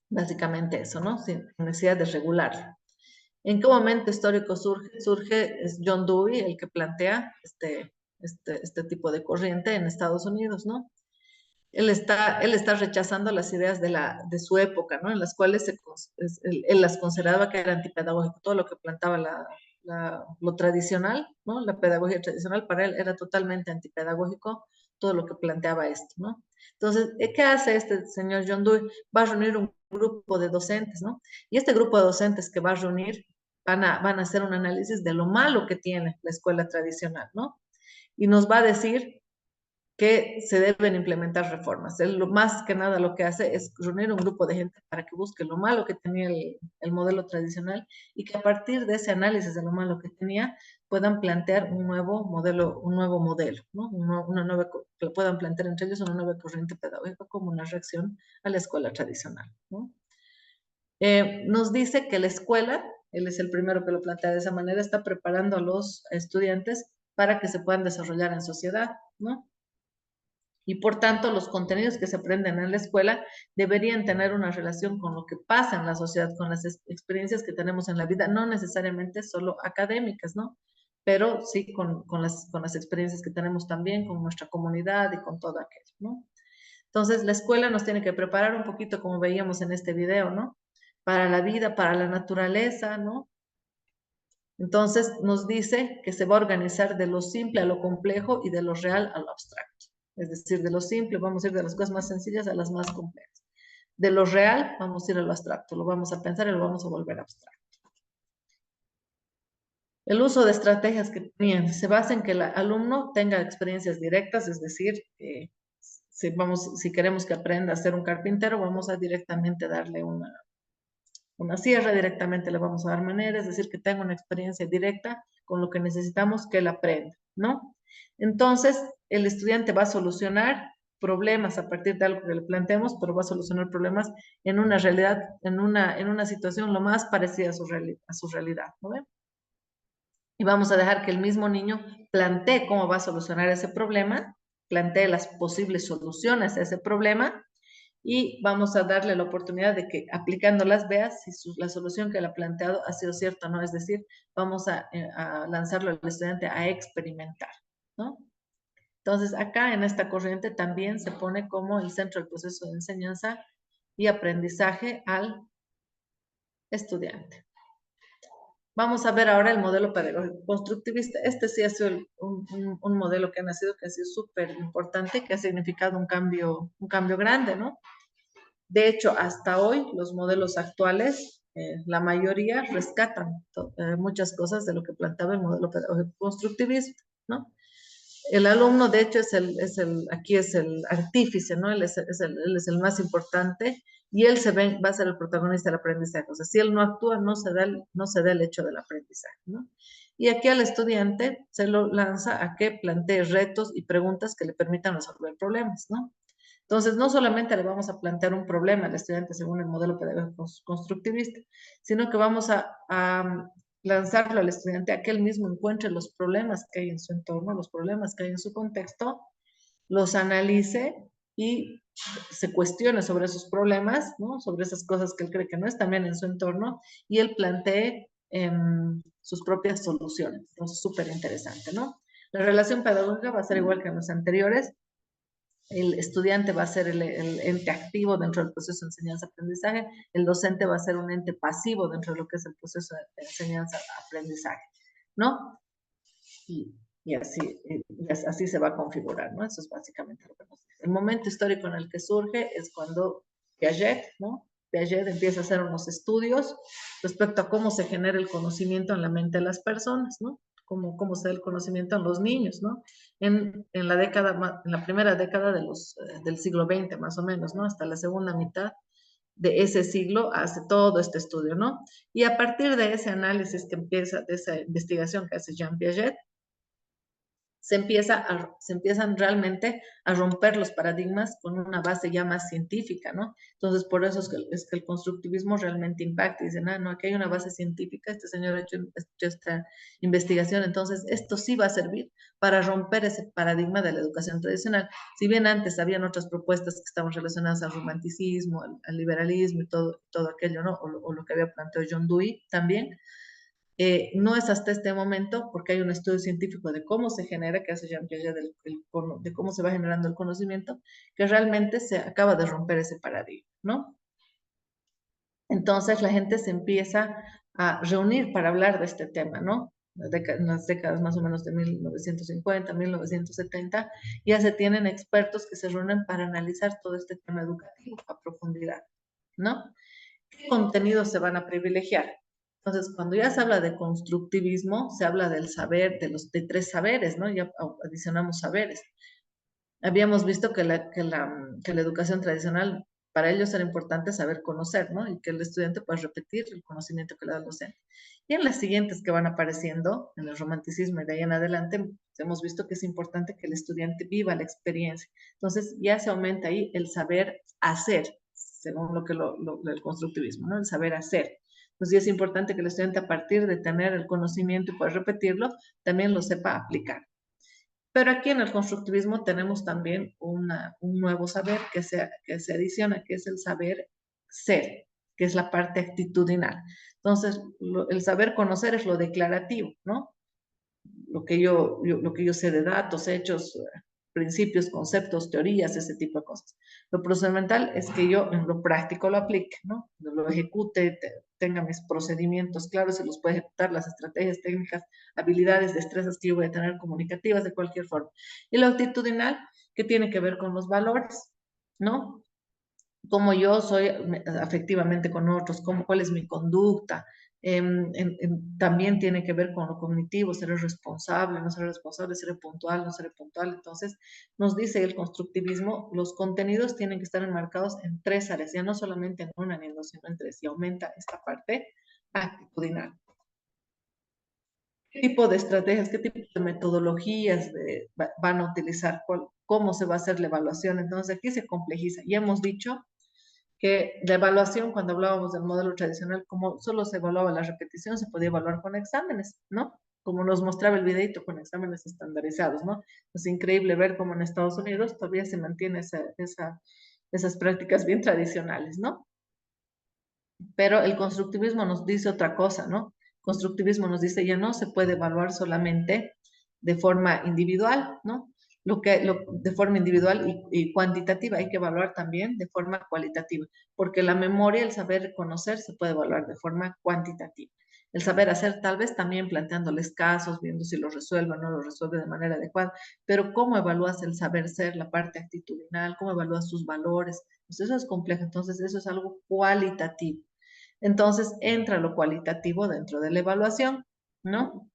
Básicamente eso, ¿no? Sin necesidad de regularlo. ¿En qué momento histórico surge? Es John Dewey el que plantea este tipo de corriente en Estados Unidos, ¿no? Él está rechazando las ideas de su época, ¿no? En las cuales él las consideraba que era antipedagógico. Todo lo que plantaba lo tradicional, ¿no? La pedagogía tradicional para él era totalmente antipedagógico, todo lo que planteaba esto, ¿no? Entonces, ¿qué hace este señor John Dewey? Va a reunir un grupo de docentes, ¿no? Y este grupo de docentes que va a reunir van a hacer un análisis de lo malo que tiene la escuela tradicional, ¿no? Y nos va a decir que se deben implementar reformas. Él más que nada lo que hace es reunir un grupo de gente para que busque lo malo que tenía el modelo tradicional y que a partir de ese análisis de lo malo que tenía puedan plantear un nuevo modelo, ¿no? Que puedan plantear entre ellos una nueva corriente pedagógica como una reacción a la escuela tradicional, ¿no? Nos dice que la escuela, él es el primero que lo plantea de esa manera, está preparando a los estudiantes para que se puedan desarrollar en sociedad, ¿no? Y por tanto, los contenidos que se aprenden en la escuela deberían tener una relación con lo que pasa en la sociedad, con las experiencias que tenemos en la vida, no necesariamente solo académicas, ¿no? Pero sí con las experiencias que tenemos también con nuestra comunidad y con todo aquello, ¿no? Entonces, la escuela nos tiene que preparar un poquito, como veíamos en este video, ¿no? Para la vida, para la naturaleza, ¿no? Entonces, nos dice que se va a organizar de lo simple a lo complejo y de lo real a lo abstracto. Es decir, de lo simple vamos a ir de las cosas más sencillas a las más complejas. De lo real vamos a ir a lo abstracto, lo vamos a pensar y lo vamos a volver abstracto. El uso de estrategias que tenían se basa en que el alumno tenga experiencias directas, es decir, si queremos que aprenda a ser un carpintero, vamos a directamente darle una sierra, directamente le vamos a dar manera, es decir, que tenga una experiencia directa con lo que necesitamos que él aprenda, ¿no? Entonces, el estudiante va a solucionar problemas a partir de algo que le planteemos, pero va a solucionar problemas en una realidad, en una situación lo más parecida a su realidad, ¿no ven? Y vamos a dejar que el mismo niño plantee cómo va a solucionar ese problema, plantee las posibles soluciones a ese problema, y vamos a darle la oportunidad de que aplicándolas vea si la solución que él ha planteado ha sido cierta o no, es decir, vamos a lanzarlo al estudiante a experimentar, ¿no? Entonces, acá en esta corriente también se pone como el centro del proceso de enseñanza y aprendizaje al estudiante. Vamos a ver ahora el modelo pedagógico constructivista. Este sí ha sido un modelo que ha nacido, que ha sido súper importante, que ha significado un cambio grande, ¿no? De hecho, hasta hoy, los modelos actuales, la mayoría rescatan muchas cosas de lo que planteaba el modelo pedagógico constructivista, ¿no? El alumno, de hecho, aquí es el artífice, ¿no? Él es el más importante y él va a ser el protagonista del aprendizaje. O sea, si él no actúa, no se da el hecho del aprendizaje, ¿no? Y aquí al estudiante se lo lanza a que plantee retos y preguntas que le permitan resolver problemas, ¿no? Entonces, no solamente le vamos a plantear un problema al estudiante según el modelo pedagógico constructivista, sino que vamos a lanzarlo al estudiante a que él mismo encuentre los problemas que hay en su entorno, los problemas que hay en su contexto, los analice y se cuestione sobre esos problemas, ¿no? Sobre esas cosas que él cree que no están bien en su entorno, y él plantee sus propias soluciones. Entonces, súper interesante, ¿no? La relación pedagógica va a ser igual que en los anteriores. El estudiante va a ser el ente activo dentro del proceso de enseñanza-aprendizaje, el docente va a ser un ente pasivo dentro de lo que es el proceso de enseñanza-aprendizaje, ¿no? Y así se va a configurar, ¿no? Eso es básicamente lo que nos dice. El momento histórico en el que surge es cuando Piaget, ¿no? Piaget empieza a hacer unos estudios respecto a cómo se genera el conocimiento en la mente de las personas, ¿no? Cómo se da el conocimiento en los niños, ¿no? En la primera década del siglo XX, más o menos, ¿no? Hasta la segunda mitad de ese siglo hace todo este estudio, ¿no? Y a partir de ese análisis que empieza, de esa investigación que hace Jean Piaget, se empiezan realmente a romper los paradigmas con una base ya más científica, ¿no? Entonces, por eso es que el constructivismo realmente impacta. Dicen, no, aquí hay una base científica, este señor ha hecho esta investigación, entonces esto sí va a servir para romper ese paradigma de la educación tradicional. Si bien antes habían otras propuestas que estaban relacionadas al romanticismo, al liberalismo y todo aquello, ¿no? O lo que había planteado John Dewey también, no es hasta este momento, porque hay un estudio científico de cómo se genera, que hace Jean Piaget, de cómo se va generando el conocimiento, que realmente se acaba de romper ese paradigma, ¿no? Entonces la gente se empieza a reunir para hablar de este tema, ¿no? En las décadas más o menos de 1950, 1970, ya se tienen expertos que se reúnen para analizar todo este tema educativo a profundidad, ¿no? ¿Qué contenidos se van a privilegiar? Entonces, cuando ya se habla de constructivismo, se habla del saber, de tres saberes, ¿no? Ya adicionamos saberes. Habíamos visto que la educación tradicional, para ellos era importante saber conocer, ¿no? Y que el estudiante pueda repetir el conocimiento que le da el docente. Y en las siguientes que van apareciendo, en el romanticismo y de ahí en adelante, hemos visto que es importante que el estudiante viva la experiencia. Entonces, ya se aumenta ahí el saber hacer, según lo que el constructivismo, ¿no? El saber hacer. Pues sí es importante que el estudiante, a partir de tener el conocimiento y poder repetirlo, también lo sepa aplicar. Pero aquí en el constructivismo tenemos también un nuevo saber que se adiciona, que es el saber ser, que es la parte actitudinal. Entonces, el saber conocer es lo declarativo, ¿no? Lo que yo sé de datos, hechos, principios, conceptos, teorías, ese tipo de cosas. Lo procedimental es que yo en lo práctico lo aplique, ¿no? Lo ejecute, tenga mis procedimientos claros y los pueda ejecutar, las estrategias, técnicas, habilidades, destrezas que yo voy a tener comunicativas de cualquier forma. Y lo actitudinal, que tiene que ver con los valores, ¿no? Cómo yo soy afectivamente con otros, cuál es mi conducta. También tiene que ver con lo cognitivo, seré responsable, no seré responsable, seré puntual, no seré puntual. Entonces, nos dice el constructivismo, los contenidos tienen que estar enmarcados en tres áreas, ya no solamente en una ni en dos, sino en tres, y aumenta esta parte actitudinal. ¿Qué tipo de estrategias, qué tipo de metodologías van a utilizar? ¿Cómo se va a hacer la evaluación? Entonces, aquí se complejiza. Ya hemos dicho que la evaluación, cuando hablábamos del modelo tradicional, como solo se evaluaba la repetición, se podía evaluar con exámenes, ¿no? Como nos mostraba el videito, con exámenes estandarizados, ¿no? Es increíble ver cómo en Estados Unidos todavía se mantiene esas prácticas bien tradicionales, ¿no? Pero el constructivismo nos dice otra cosa, ¿no? Constructivismo nos dice ya no se puede evaluar solamente de forma individual, ¿no? De forma individual y cuantitativa, hay que evaluar también de forma cualitativa, porque la memoria, el saber reconocer, se puede evaluar de forma cuantitativa. El saber hacer, tal vez también planteándoles casos, viendo si lo resuelve o no lo resuelve de manera adecuada, pero ¿cómo evalúas el saber ser, la parte actitudinal? ¿Cómo evalúas sus valores? Pues eso es complejo, entonces eso es algo cualitativo. Entonces entra lo cualitativo dentro de la evaluación, ¿no?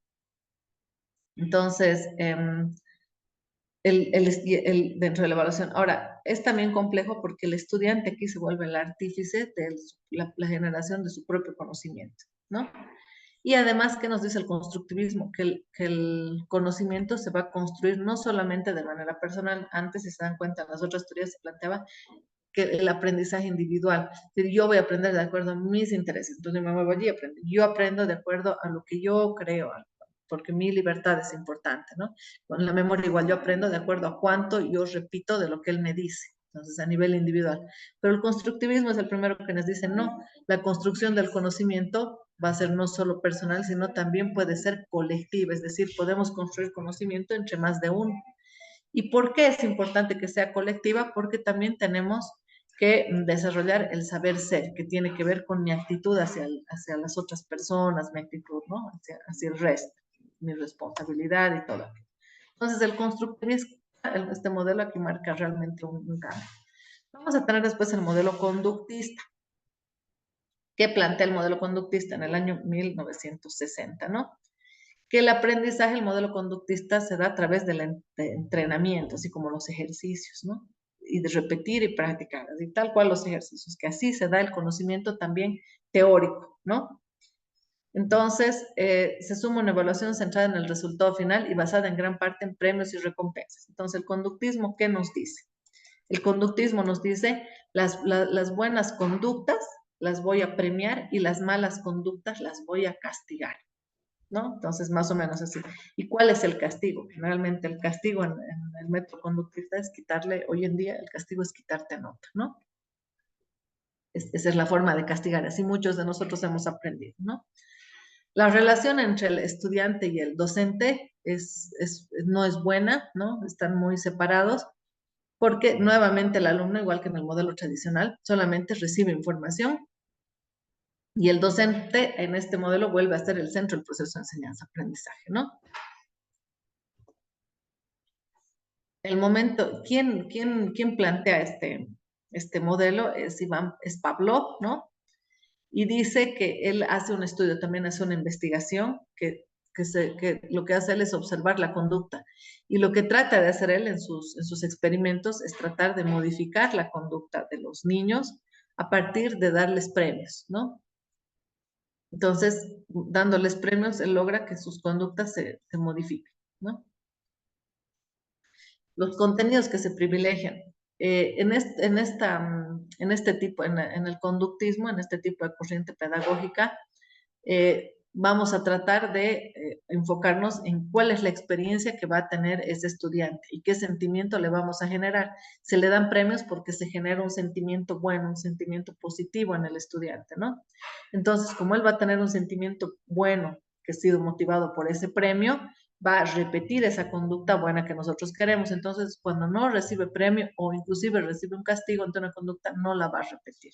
Entonces, dentro de la evaluación. Ahora, es también complejo porque el estudiante aquí se vuelve el artífice de la generación de su propio conocimiento, ¿no? Y además, ¿qué nos dice el constructivismo? Que el conocimiento se va a construir no solamente de manera personal. Antes, si se dan cuenta, en las otras teorías se planteaba que el aprendizaje individual. Yo voy a aprender de acuerdo a mis intereses. Entonces me muevo allí y aprendo. Yo aprendo de acuerdo a lo que yo creo, porque mi libertad es importante, ¿no? Con la memoria igual yo aprendo de acuerdo a cuánto yo repito de lo que él me dice. entonces a nivel individual. Pero el constructivismo es el primero que nos dice, no, la construcción del conocimiento va a ser no solo personal, sino también puede ser colectiva, es decir, podemos construir conocimiento entre más de uno. ¿Y por qué es importante que sea colectiva? Porque también tenemos que desarrollar el saber ser, que tiene que ver con mi actitud hacia las otras personas, mi actitud, ¿no? Hacia el resto, mi responsabilidad y todo. Entonces, el constructivismo, este modelo aquí marca realmente un cambio. Vamos a tener después el modelo conductista. ¿Qué plantea el modelo conductista en el año 1960, ¿no? Que el aprendizaje, el modelo conductista, se da a través del entrenamiento, así como los ejercicios, ¿no? Y de repetir y practicar, y tal cual los ejercicios, que así se da el conocimiento también teórico, ¿no? Entonces, se suma una evaluación centrada en el resultado final y basada en gran parte en premios y recompensas. Entonces, el conductismo, ¿qué nos dice? El conductismo nos dice, las buenas conductas las voy a premiar y las malas conductas las voy a castigar, ¿no? Entonces, más o menos así. ¿Y cuál es el castigo? Generalmente el castigo en el método conductista es quitarle, hoy en día el castigo es quitarte nota, ¿no? Esa es la forma de castigar, así muchos de nosotros hemos aprendido, ¿no? La relación entre el estudiante y el docente no es buena, ¿no? Están muy separados, porque nuevamente el alumno, igual que en el modelo tradicional, solamente recibe información y el docente en este modelo vuelve a ser el centro del proceso de enseñanza-aprendizaje, ¿no? El momento, ¿quién plantea este modelo? Es Pavlov, ¿no? Y dice que él hace un estudio, también hace una investigación, que lo que hace él es observar la conducta. Y lo que trata de hacer él en sus experimentos es tratar de modificar la conducta de los niños a partir de darles premios, ¿no? Entonces, dándoles premios, él logra que sus conductas se modifiquen, ¿no? Los contenidos que se privilegian. En el conductismo, en este tipo de corriente pedagógica, vamos a tratar de enfocarnos en cuál es la experiencia que va a tener ese estudiante y qué sentimiento le vamos a generar. Se le dan premios porque se genera un sentimiento bueno, un sentimiento positivo en el estudiante, ¿no? Entonces, como él va a tener un sentimiento bueno que ha sido motivado por ese premio, va a repetir esa conducta buena que nosotros queremos. Entonces, cuando no recibe premio o inclusive recibe un castigo ante una conducta, no la va a repetir,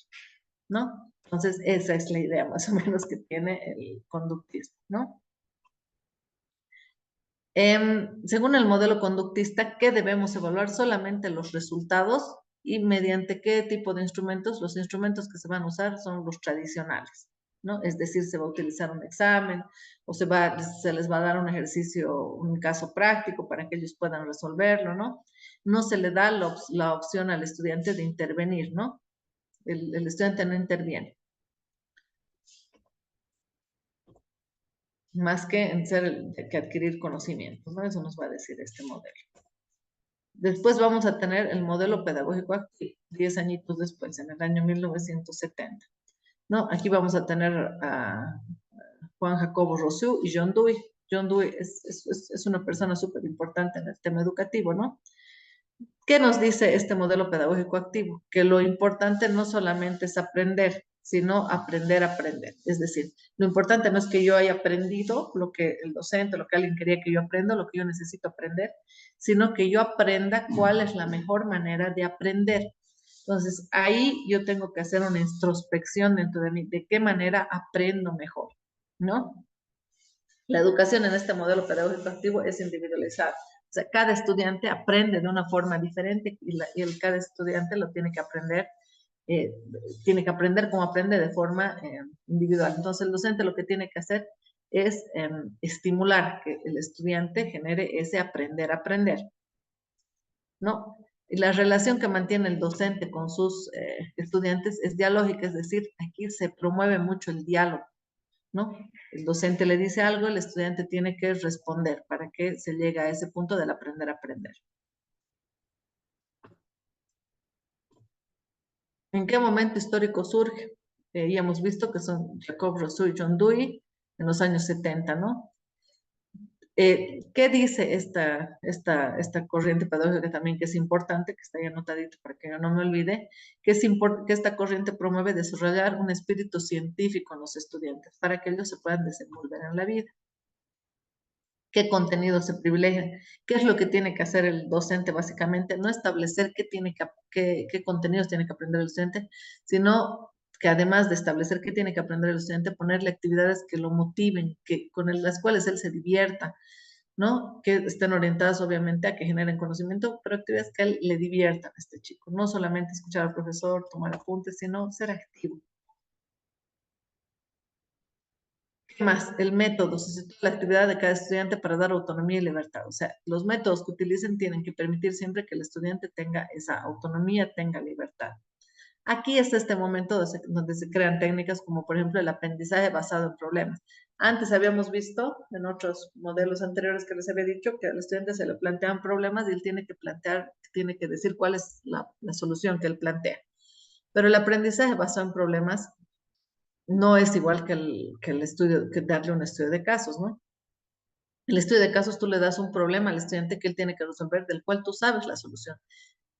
¿no? Entonces, esa es la idea más o menos que tiene el conductismo, ¿no? Según el modelo conductista, ¿qué debemos evaluar? Solamente los resultados y mediante qué tipo de instrumentos. Los instrumentos que se van a usar son los tradicionales, ¿no? Es decir, se va a utilizar un examen o se les va a dar un ejercicio, un caso práctico para que ellos puedan resolverlo, ¿no? No se le da la opción al estudiante de intervenir, ¿no? El estudiante no interviene. Más que en que adquirir conocimientos, ¿no? Eso nos va a decir este modelo. Después vamos a tener el modelo pedagógico activo, 10 añitos después, en el año 1970, ¿no? Aquí vamos a tener a Juan Jacobo Rousseau y John Dewey. John Dewey es una persona súper importante en el tema educativo, ¿no? ¿Qué nos dice este modelo pedagógico activo? Que lo importante no solamente es aprender, sino aprender a aprender. Es decir, lo importante no es que yo haya aprendido lo que el docente, lo que alguien quería que yo aprenda, lo que yo necesito aprender, sino que yo aprenda cuál es la mejor manera de aprender. Entonces, ahí yo tengo que hacer una introspección dentro de mí, de qué manera aprendo mejor, ¿no? La educación en este modelo pedagógico activo es individualizada. O sea, cada estudiante aprende de una forma diferente y cada estudiante lo tiene que aprender como aprende de forma individual. Entonces, el docente lo que tiene que hacer es estimular que el estudiante genere ese aprender a aprender, ¿no? Y la relación que mantiene el docente con sus estudiantes es dialógica, es decir, aquí se promueve mucho el diálogo, ¿no? El docente le dice algo, el estudiante tiene que responder para que se llegue a ese punto del aprender a aprender. ¿En qué momento histórico surge? Ya hemos visto que son Jacob Rousseau y John Dewey en los años 70, ¿no? ¿Qué dice esta corriente pedagógica también, que es importante, que está ahí anotadito para que yo no me olvide, que esta corriente promueve desarrollar un espíritu científico en los estudiantes para que ellos se puedan desenvolver en la vida? ¿Qué contenidos se privilegian? ¿Qué es lo que tiene que hacer el docente básicamente? No establecer qué contenidos tiene que aprender el estudiante, sino que además de establecer qué tiene que aprender el estudiante, ponerle actividades que lo motiven, las cuales él se divierta, ¿no? Que estén orientadas obviamente a que generen conocimiento, pero actividades que a él le diviertan a este chico. No solamente escuchar al profesor, tomar apuntes, sino ser activo. ¿Qué más? El método, se sitúa la actividad de cada estudiante para dar autonomía y libertad. O sea, los métodos que utilicen tienen que permitir siempre que el estudiante tenga esa autonomía, tenga libertad. Aquí está este momento donde se crean técnicas como, por ejemplo, el aprendizaje basado en problemas. Antes habíamos visto en otros modelos anteriores que les había dicho que al estudiante se le plantean problemas y él tiene que decir cuál es la solución que él plantea. Pero el aprendizaje basado en problemas no es igual que el estudio, que darle un estudio de casos, ¿no? El estudio de casos, tú le das un problema al estudiante que él tiene que resolver, del cual tú sabes la solución,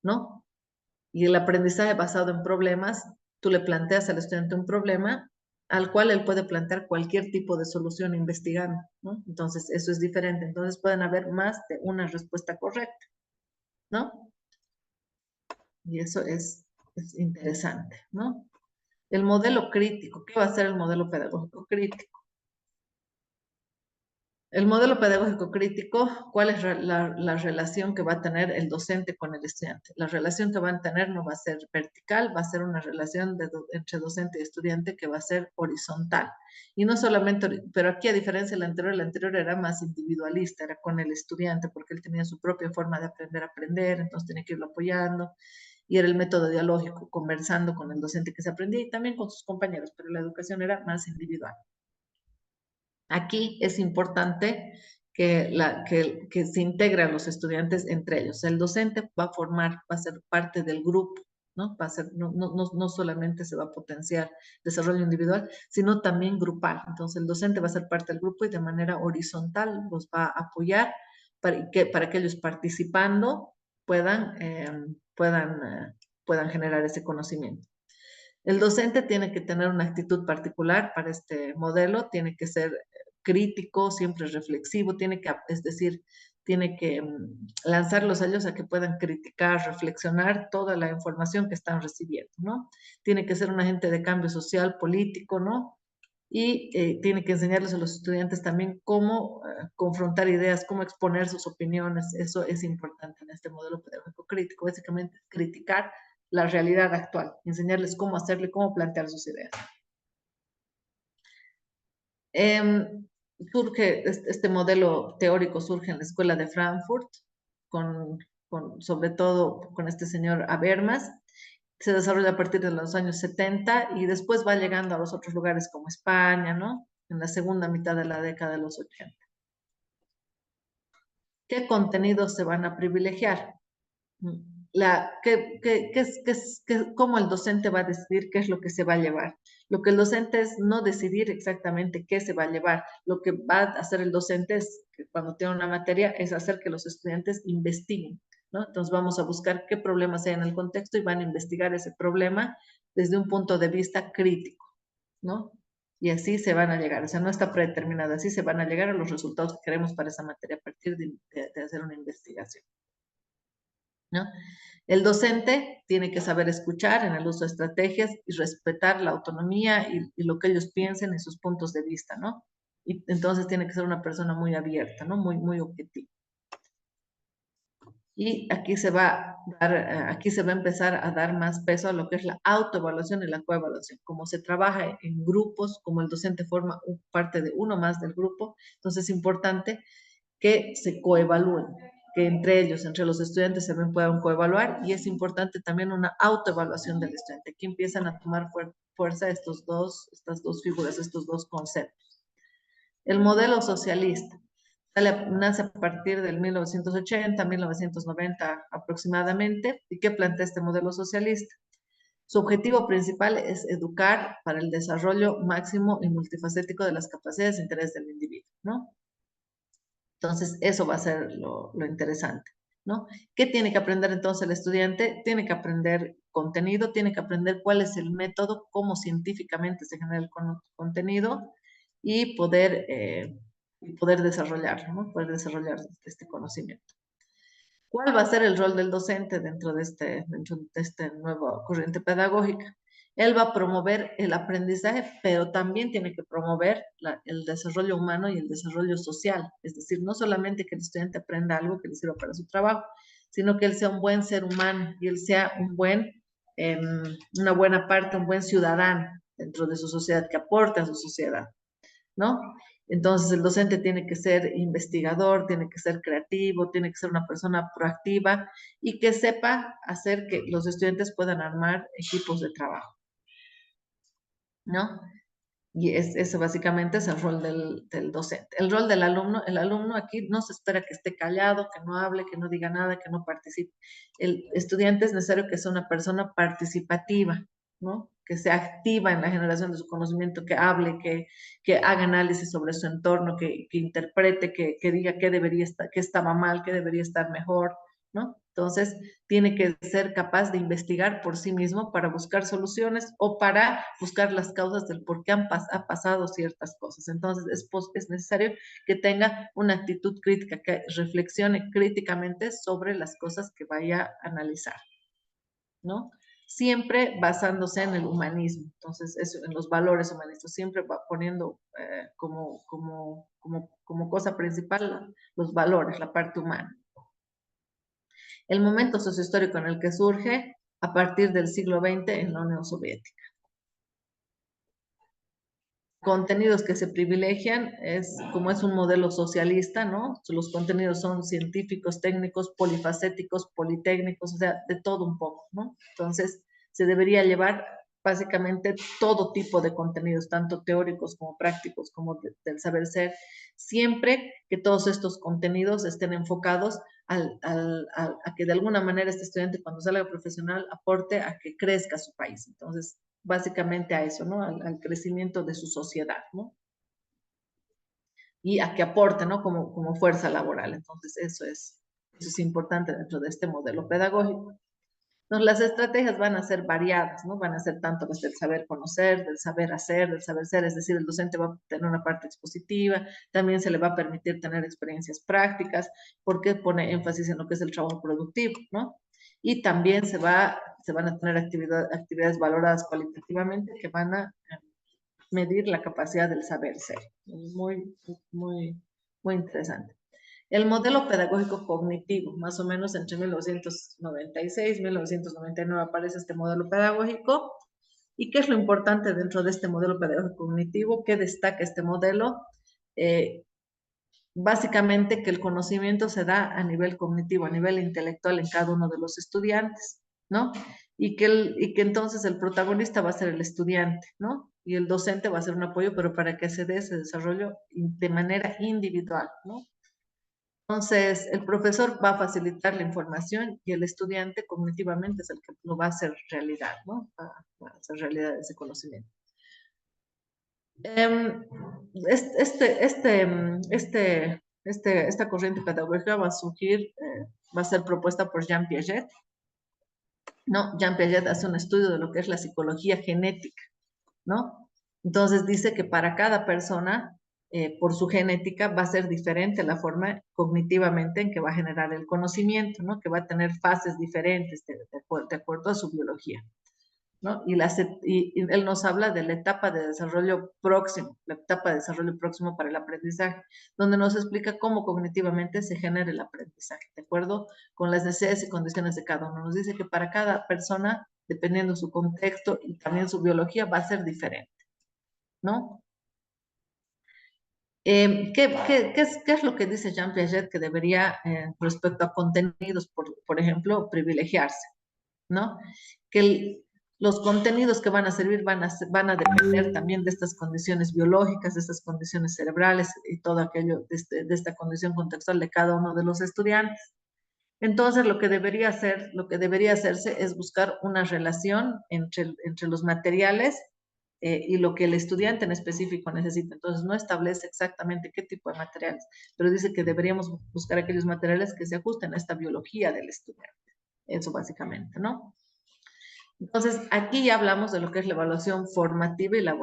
¿no? Y el aprendizaje basado en problemas, tú le planteas al estudiante un problema al cual él puede plantear cualquier tipo de solución investigando, ¿no? Entonces, eso es diferente. Entonces, pueden haber más de una respuesta correcta, ¿no? Y eso es interesante, ¿no? El modelo crítico. ¿Qué va a ser el modelo pedagógico crítico? El modelo pedagógico crítico, ¿cuál es la relación que va a tener el docente con el estudiante? La relación que van a tener no va a ser vertical, va a ser una relación entre docente y estudiante que va a ser horizontal. Y no solamente, pero aquí a diferencia del anterior, el anterior era más individualista, era con el estudiante, porque él tenía su propia forma de aprender, entonces tenía que irlo apoyando. Y era el método dialógico, conversando con el docente que se aprendía y también con sus compañeros, pero la educación era más individual. Aquí es importante que se integren los estudiantes entre ellos. El docente va a ser parte del grupo, ¿no? No solamente se va a potenciar desarrollo individual, sino también grupal. Entonces, el docente va a ser parte del grupo y de manera horizontal los va a apoyar para que ellos participando puedan generar ese conocimiento. El docente tiene que tener una actitud particular para este modelo, tiene que ser crítico, siempre reflexivo, es decir, tiene que lanzarlos a ellos a que puedan criticar, reflexionar toda la información que están recibiendo, ¿no? Tiene que ser un agente de cambio social, político, ¿no? Y tiene que enseñarles a los estudiantes también cómo confrontar ideas, cómo exponer sus opiniones. Eso es importante en este modelo pedagógico crítico, básicamente criticar la realidad actual, enseñarles cómo hacerle, cómo plantear sus ideas. Este modelo teórico surge en la Escuela de Frankfurt, sobre todo con este señor Habermas. Se desarrolla a partir de los años 70 y después va llegando a los otros lugares como España, ¿no? En la segunda mitad de la década de los 80. ¿Qué contenidos se van a privilegiar? ¿Cómo el docente va a decidir qué es lo que se va a llevar? Lo que el docente es no decidir exactamente qué se va a llevar. Lo que va a hacer el docente es, que cuando tiene una materia, es hacer que los estudiantes investiguen, ¿no? Entonces vamos a buscar qué problemas hay en el contexto y van a investigar ese problema desde un punto de vista crítico, ¿no? Y así se van a llegar, o sea, no está predeterminado, así se van a llegar a los resultados que queremos para esa materia a partir de hacer una investigación, ¿no? El docente tiene que saber escuchar en el uso de estrategias y respetar la autonomía y lo que ellos piensen y sus puntos de vista, ¿no? Y entonces tiene que ser una persona muy abierta, ¿no? Muy, muy objetiva. Y aquí se va a empezar a dar más peso a lo que es la autoevaluación y la coevaluación. Como se trabaja en grupos, como el docente forma parte de uno más del grupo, entonces es importante que se coevalúen, que entre ellos, entre los estudiantes, se puedan coevaluar, y es importante también una autoevaluación del estudiante. Aquí empiezan a tomar fuerza estas dos figuras, estos dos conceptos. El modelo socialista nace a partir del 1980, 1990 aproximadamente. ¿Y qué plantea este modelo socialista? Su objetivo principal es educar para el desarrollo máximo y multifacético de las capacidades e intereses del individuo, ¿no? Entonces, eso va a ser lo interesante, ¿no? ¿Qué tiene que aprender entonces el estudiante? Tiene que aprender contenido, tiene que aprender cuál es el método, cómo científicamente se genera el contenido y poder desarrollarlo, ¿no? Poder desarrollar este conocimiento. ¿Cuál va a ser el rol del docente dentro de este nuevo corriente pedagógica? Él va a promover el aprendizaje, pero también tiene que promover el desarrollo humano y el desarrollo social. Es decir, no solamente que el estudiante aprenda algo que le sirva para su trabajo, sino que él sea un buen ser humano y él sea una buena parte, un buen ciudadano dentro de su sociedad, que aporte a su sociedad, ¿no? Entonces el docente tiene que ser investigador, tiene que ser creativo, tiene que ser una persona proactiva y que sepa hacer que los estudiantes puedan armar equipos de trabajo, ¿no? Y ese básicamente es el rol del docente. El rol del alumno, el alumno aquí no se espera que esté callado, que no hable, que no diga nada, que no participe. El estudiante es necesario que sea una persona participativa, ¿no? Que sea activa en la generación de su conocimiento, que hable, que haga análisis sobre su entorno, que interprete, que diga qué debería estar, qué estaba mal, qué debería estar mejor, ¿no? Entonces, tiene que ser capaz de investigar por sí mismo para buscar soluciones o para buscar las causas del por qué ha pasado ciertas cosas. Entonces, es necesario que tenga una actitud crítica, que reflexione críticamente sobre las cosas que vaya a analizar, ¿no? Siempre basándose en el humanismo, entonces, en los valores humanistas, siempre va poniendo como cosa principal los valores, la parte humana. El momento sociohistórico en el que surge a partir del siglo XX en la Unión Soviética. Contenidos que se privilegian como es un modelo socialista, ¿no? Los contenidos son científicos, técnicos, polifacéticos, politécnicos, o sea, de todo un poco, ¿no? Entonces, se debería llevar básicamente todo tipo de contenidos, tanto teóricos como prácticos, como del saber ser, siempre que todos estos contenidos estén enfocados a que de alguna manera este estudiante cuando salga profesional aporte a que crezca su país. Entonces, básicamente a eso, ¿no? Al crecimiento de su sociedad, ¿no? Y a que aporte, ¿no? Como fuerza laboral. Entonces, eso es importante dentro de este modelo pedagógico. Entonces, las estrategias van a ser variadas, ¿no? Van a ser tanto desde el saber conocer, del saber hacer, del saber ser, es decir, el docente va a tener una parte expositiva, también se le va a permitir tener experiencias prácticas, porque pone énfasis en lo que es el trabajo productivo, ¿no? Y también se van a tener actividades valoradas cualitativamente que van a medir la capacidad del saber ser. Muy, muy, muy interesante. El modelo pedagógico cognitivo, más o menos entre 1996 y 1999 aparece este modelo pedagógico. ¿Y qué es lo importante dentro de este modelo pedagógico cognitivo? ¿Qué destaca este modelo? Básicamente que el conocimiento se da a nivel cognitivo, a nivel intelectual en cada uno de los estudiantes, ¿no? Y que entonces el protagonista va a ser el estudiante, ¿no? Y el docente va a ser un apoyo, pero para que se dé ese desarrollo de manera individual, ¿no? Entonces, el profesor va a facilitar la información y el estudiante cognitivamente es el que lo va a hacer realidad, ¿no? Va a hacer realidad ese conocimiento. Esta corriente pedagógica va a surgir, va a ser propuesta por Jean Piaget, ¿no? Jean Piaget hace un estudio de lo que es la psicología genética, ¿no? Entonces dice que para cada persona, por su genética, va a ser diferente la forma cognitivamente en que va a generar el conocimiento, ¿no? Que va a tener fases diferentes de acuerdo a su biología, ¿no? Y él nos habla de la etapa de desarrollo próximo, la etapa de desarrollo próximo para el aprendizaje, donde nos explica cómo cognitivamente se genera el aprendizaje, de acuerdo con las necesidades y condiciones de cada uno. Nos dice que para cada persona, dependiendo su contexto y también su biología, va a ser diferente, ¿no? ¿Qué es lo que dice Jean Piaget que debería, respecto a contenidos, por ejemplo, privilegiarse, ¿no? Que los contenidos que van a servir van a depender también de estas condiciones biológicas, de estas condiciones cerebrales y todo aquello de esta condición contextual de cada uno de los estudiantes. Entonces, lo que debería hacerse es buscar una relación entre los materiales y lo que el estudiante en específico necesita. Entonces, no establece exactamente qué tipo de materiales, pero dice que deberíamos buscar aquellos materiales que se ajusten a esta biología del estudiante. Eso básicamente, ¿no? Entonces, aquí ya hablamos de lo que es la evaluación formativa y la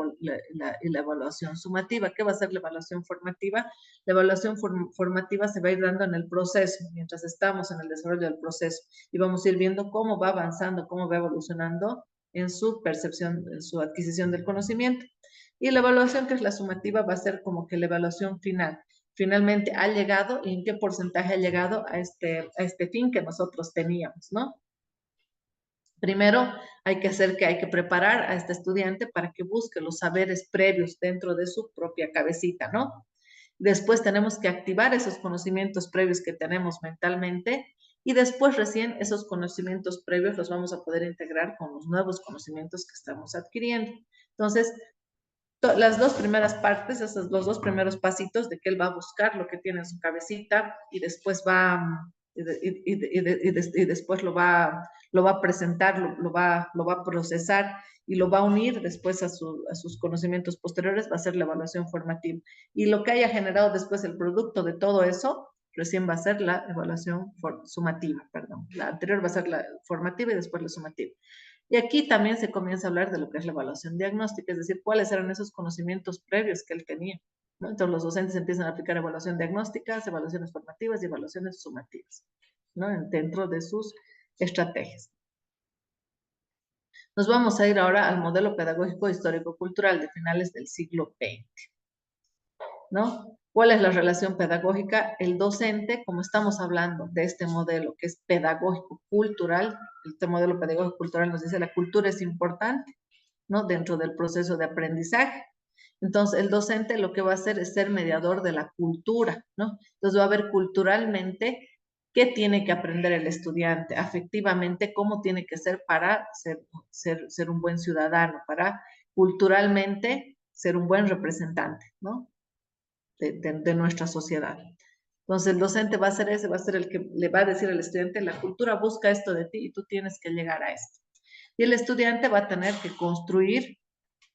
evaluación sumativa. ¿Qué va a ser la evaluación formativa? La evaluación formativa se va a ir dando en el proceso, mientras estamos en el desarrollo del proceso, y vamos a ir viendo cómo va avanzando, cómo va evolucionando en su percepción, en su adquisición del conocimiento. Y la evaluación, que es la sumativa, va a ser como que la evaluación final. Finalmente, ¿ha llegado y en qué porcentaje ha llegado a este fin que nosotros teníamos, ¿no? Primero, hay que preparar a este estudiante para que busque los saberes previos dentro de su propia cabecita, ¿no? Después tenemos que activar esos conocimientos previos que tenemos mentalmente y después recién esos conocimientos previos los vamos a poder integrar con los nuevos conocimientos que estamos adquiriendo. Entonces, las dos primeras partes, los dos primeros pasitos de que él va a buscar lo que tiene en su cabecita y después después lo va a presentar, lo va a procesar y lo va a unir después a sus conocimientos posteriores, va a ser la evaluación formativa. Y lo que haya generado después el producto de todo eso, recién va a ser la evaluación sumativa, perdón. La anterior va a ser la formativa y después la sumativa. Y aquí también se comienza a hablar de lo que es la evaluación diagnóstica, es decir, cuáles eran esos conocimientos previos que él tenía, ¿no? Entonces los docentes empiezan a aplicar evaluación diagnósticas, evaluaciones formativas y evaluaciones sumativas, ¿no? Dentro de sus estrategias. Nos vamos a ir ahora al modelo pedagógico histórico-cultural de finales del siglo XX, ¿no? ¿Cuál es la relación pedagógica? El docente, como estamos hablando de este modelo que es pedagógico-cultural, este modelo pedagógico-cultural nos dice la cultura es importante, ¿no? Dentro del proceso de aprendizaje. Entonces, el docente lo que va a hacer es ser mediador de la cultura, ¿no? Entonces, va a ver culturalmente qué tiene que aprender el estudiante, afectivamente, cómo tiene que ser para ser un buen ciudadano, para culturalmente ser un buen representante, ¿no? De nuestra sociedad. Entonces, el docente va a ser ese, va a ser el que le va a decir al estudiante, la cultura busca esto de ti y tú tienes que llegar a esto. Y el estudiante va a tener que construir,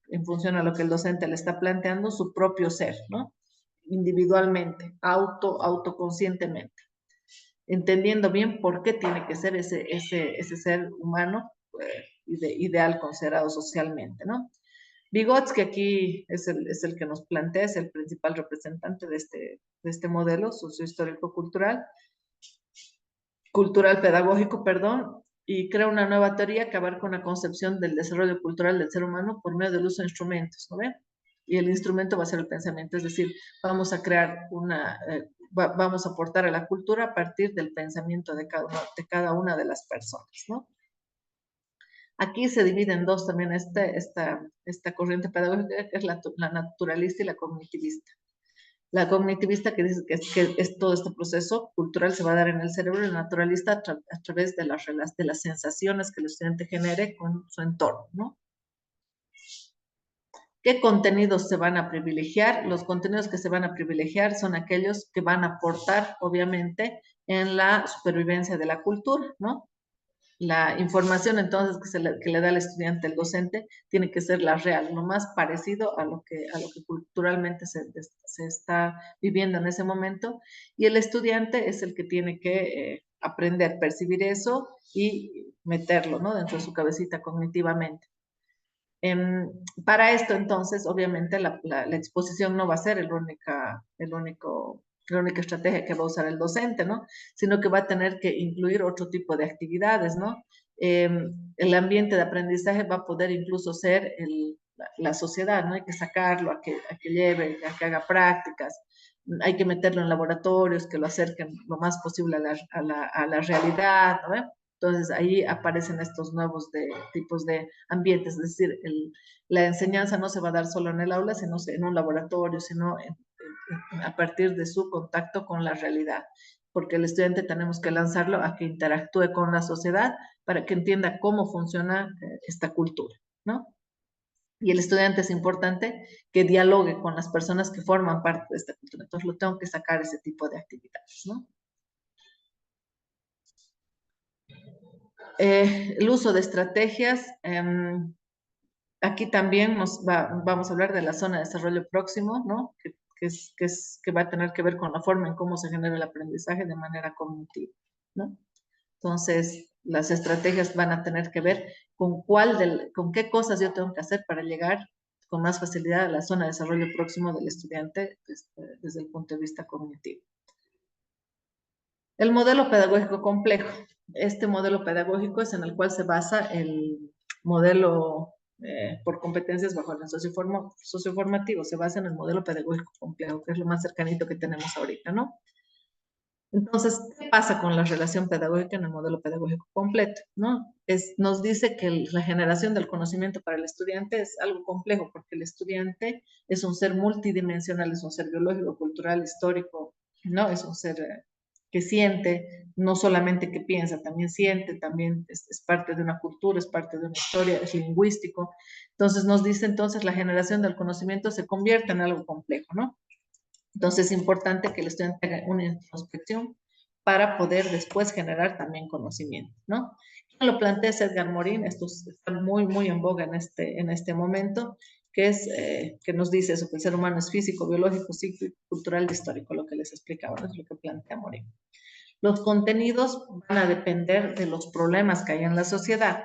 en función a lo que el docente le está planteando, su propio ser, ¿no? Individualmente, autoconscientemente, entendiendo bien por qué tiene que ser ese ser humano ideal considerado socialmente, ¿no? Vygotsky aquí es el que nos plantea, es el principal representante de este modelo sociohistórico-cultural, pedagógico, perdón, y crea una nueva teoría que abarca una concepción del desarrollo cultural del ser humano por medio del uso de instrumentos, ¿no ven? Y el instrumento va a ser el pensamiento, es decir, vamos a crear vamos a aportar a la cultura a partir del pensamiento de cada una de las personas, ¿no? Aquí se divide en dos también esta corriente pedagógica, que es la naturalista y la cognitivista. La cognitivista que dice que es todo este proceso cultural se va a dar en el cerebro, y la naturalista a través de las sensaciones que el estudiante genere con su entorno, ¿no? ¿Qué contenidos se van a privilegiar? Los contenidos que se van a privilegiar son aquellos que van a aportar, obviamente, en la supervivencia de la cultura, ¿no? La información entonces que le da al estudiante, el docente, tiene que ser la real, lo más parecido a lo que culturalmente se está viviendo en ese momento, y el estudiante es el que tiene que aprender, percibir eso y meterlo, ¿no? Dentro de su cabecita cognitivamente. Para esto entonces, obviamente, la exposición no va a ser la única estrategia que va a usar el docente, ¿no? Sino que va a tener que incluir otro tipo de actividades, ¿no? El ambiente de aprendizaje va a poder incluso ser la sociedad, ¿no? Hay que sacarlo a que lleve, a que haga prácticas, hay que meterlo en laboratorios que lo acerquen lo más posible a la realidad, ¿no? Entonces ahí aparecen estos nuevos tipos de ambientes, es decir, la enseñanza no se va a dar solo en el aula, sino en un laboratorio, sino a partir de su contacto con la realidad, porque el estudiante tenemos que lanzarlo a que interactúe con la sociedad para que entienda cómo funciona esta cultura, ¿no? Y el estudiante es importante que dialogue con las personas que forman parte de esta cultura, entonces lo tengo que sacar ese tipo de actividades, ¿no? El uso de estrategias, Aquí también vamos a hablar de la zona de desarrollo próximo, ¿no? Que va a tener que ver con la forma en cómo se genera el aprendizaje de manera cognitiva, ¿no? Entonces, las estrategias van a tener que ver con con qué cosas yo tengo que hacer para llegar con más facilidad a la zona de desarrollo próximo del estudiante desde el punto de vista cognitivo. El modelo pedagógico complejo. Este modelo pedagógico es en el cual se basa el modelo por competencias bajo el socioformativo. Se basa en el modelo pedagógico complejo, que es lo más cercanito que tenemos ahorita, ¿no? Entonces, ¿qué pasa con la relación pedagógica en el modelo pedagógico completo? ¿No? Nos dice que la generación del conocimiento para el estudiante es algo complejo, porque el estudiante es un ser multidimensional, es un ser biológico, cultural, histórico, ¿no? Es un ser que siente, no solamente que piensa, también siente, también es parte de una cultura, es parte de una historia, es lingüístico. Entonces, nos dice entonces la generación del conocimiento se convierte en algo complejo, ¿no? Entonces es importante que el estudiante haga una introspección para poder después generar también conocimiento, ¿no? Quien lo plantea es Edgar Morin, esto está muy en boga en este momento, que nos dice eso, que el ser humano es físico, biológico, psíquico, cultural y histórico, lo que les explicaba, ¿no? Es lo que plantea Morin. Los contenidos van a depender de los problemas que hay en la sociedad.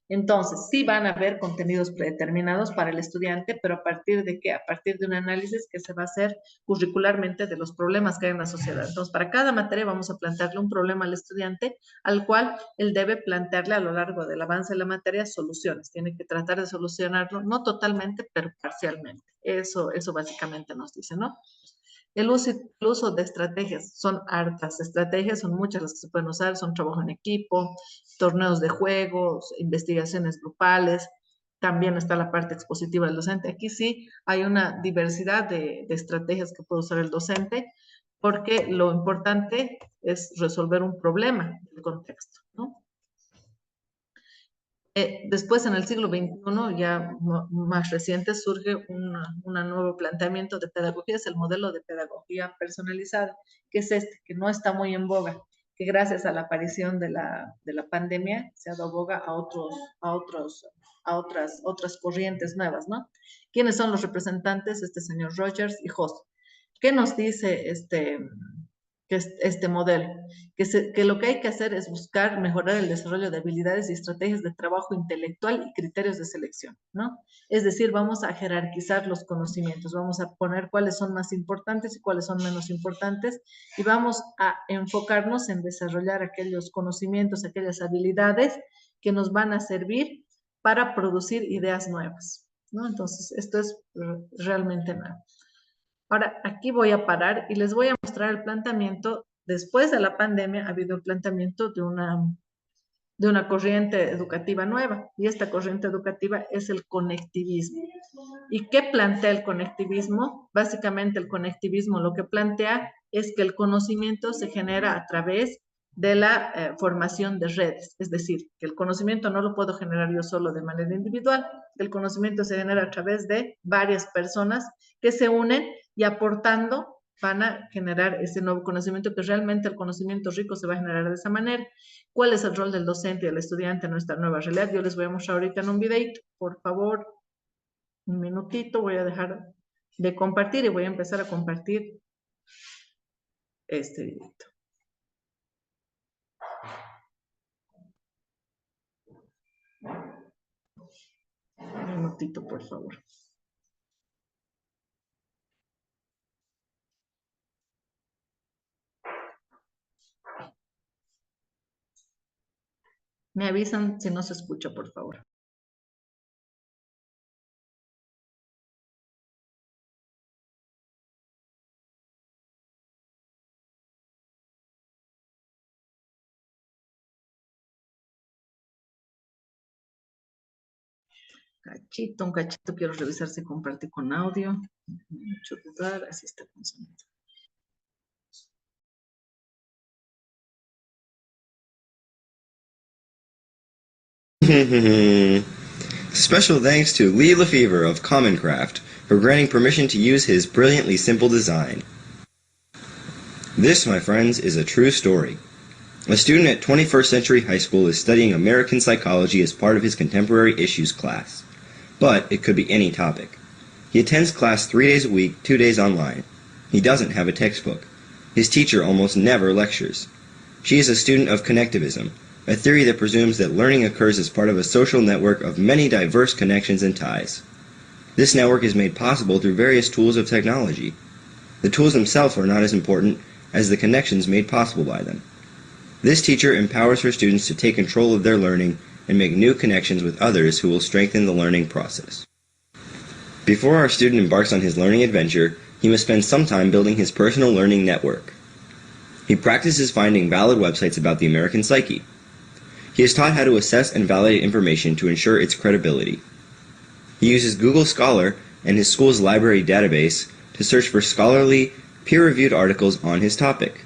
Entonces, sí van a haber contenidos predeterminados para el estudiante, pero ¿a partir de qué? A partir de un análisis que se va a hacer curricularmente de los problemas que hay en la sociedad. Entonces, para cada materia vamos a plantearle un problema al estudiante, al cual él debe plantearle a lo largo del avance de la materia soluciones. Tiene que tratar de solucionarlo, no totalmente, pero parcialmente. Eso básicamente nos dice, ¿no? El uso de estrategias, son hartas estrategias, son muchas las que se pueden usar, son trabajo en equipo, torneos de juegos, investigaciones grupales, también está la parte expositiva del docente. Aquí sí hay una diversidad de estrategias que puede usar el docente, porque lo importante es resolver un problema del contexto, ¿no? Después, en el siglo XXI, ya más reciente, surge un nuevo planteamiento de pedagogía, es el modelo de pedagogía personalizada, que es que no está muy en boga, que gracias a la aparición de la pandemia se ha dado boga a otras corrientes nuevas, ¿no? ¿Quiénes son los representantes? Este señor Rogers y Hoss. ¿Qué nos dice este modelo? Que lo que hay que hacer es buscar mejorar el desarrollo de habilidades y estrategias de trabajo intelectual y criterios de selección, ¿no? Es decir, vamos a jerarquizar los conocimientos, vamos a poner cuáles son más importantes y cuáles son menos importantes, y vamos a enfocarnos en desarrollar aquellos conocimientos, aquellas habilidades que nos van a servir para producir ideas nuevas, ¿no? Entonces, esto es realmente nuevo. Ahora, aquí voy a parar y les voy a mostrar el planteamiento. Después de la pandemia ha habido el planteamiento de una corriente educativa nueva, y esta corriente educativa es el conectivismo. ¿Y qué plantea el conectivismo? Básicamente el conectivismo lo que plantea es que el conocimiento se genera a través de la formación de redes, es decir, que el conocimiento no lo puedo generar yo solo de manera individual, el conocimiento se genera a través de varias personas que se unen y aportando van a generar ese nuevo conocimiento, que realmente el conocimiento rico se va a generar de esa manera. ¿Cuál es el rol del docente y del estudiante en nuestra nueva realidad? Yo les voy a mostrar ahorita en un videito. Por favor, un minutito, voy a dejar de compartir y voy a empezar a compartir este videito. Un minutito, por favor. Me avisan si no se escucha, por favor. Un cachito, quiero revisar si compartí con audio. Mucho dudar, así está funcionando. Special thanks to Lee Lefevre of Commoncraft for granting permission to use his brilliantly simple design. This, my friends, is a true story. A student at 21st Century High School is studying American psychology as part of his contemporary issues class. but it could be any topic. He attends class 3 days a week, 2 days online. He doesn't have a textbook. His teacher almost never lectures. She is a student of connectivism, a theory that presumes that learning occurs as part of a social network of many diverse connections and ties. This network is made possible through various tools of technology. The tools themselves are not as important as the connections made possible by them. This teacher empowers her students to take control of their learning and make new connections with others who will strengthen the learning process. Before our student embarks on his learning adventure, he must spend some time building his personal learning network. He practices finding valid websites about the American psyche. He is taught how to assess and validate information to ensure its credibility. He uses Google Scholar and his school's library database to search for scholarly, peer-reviewed articles on his topic.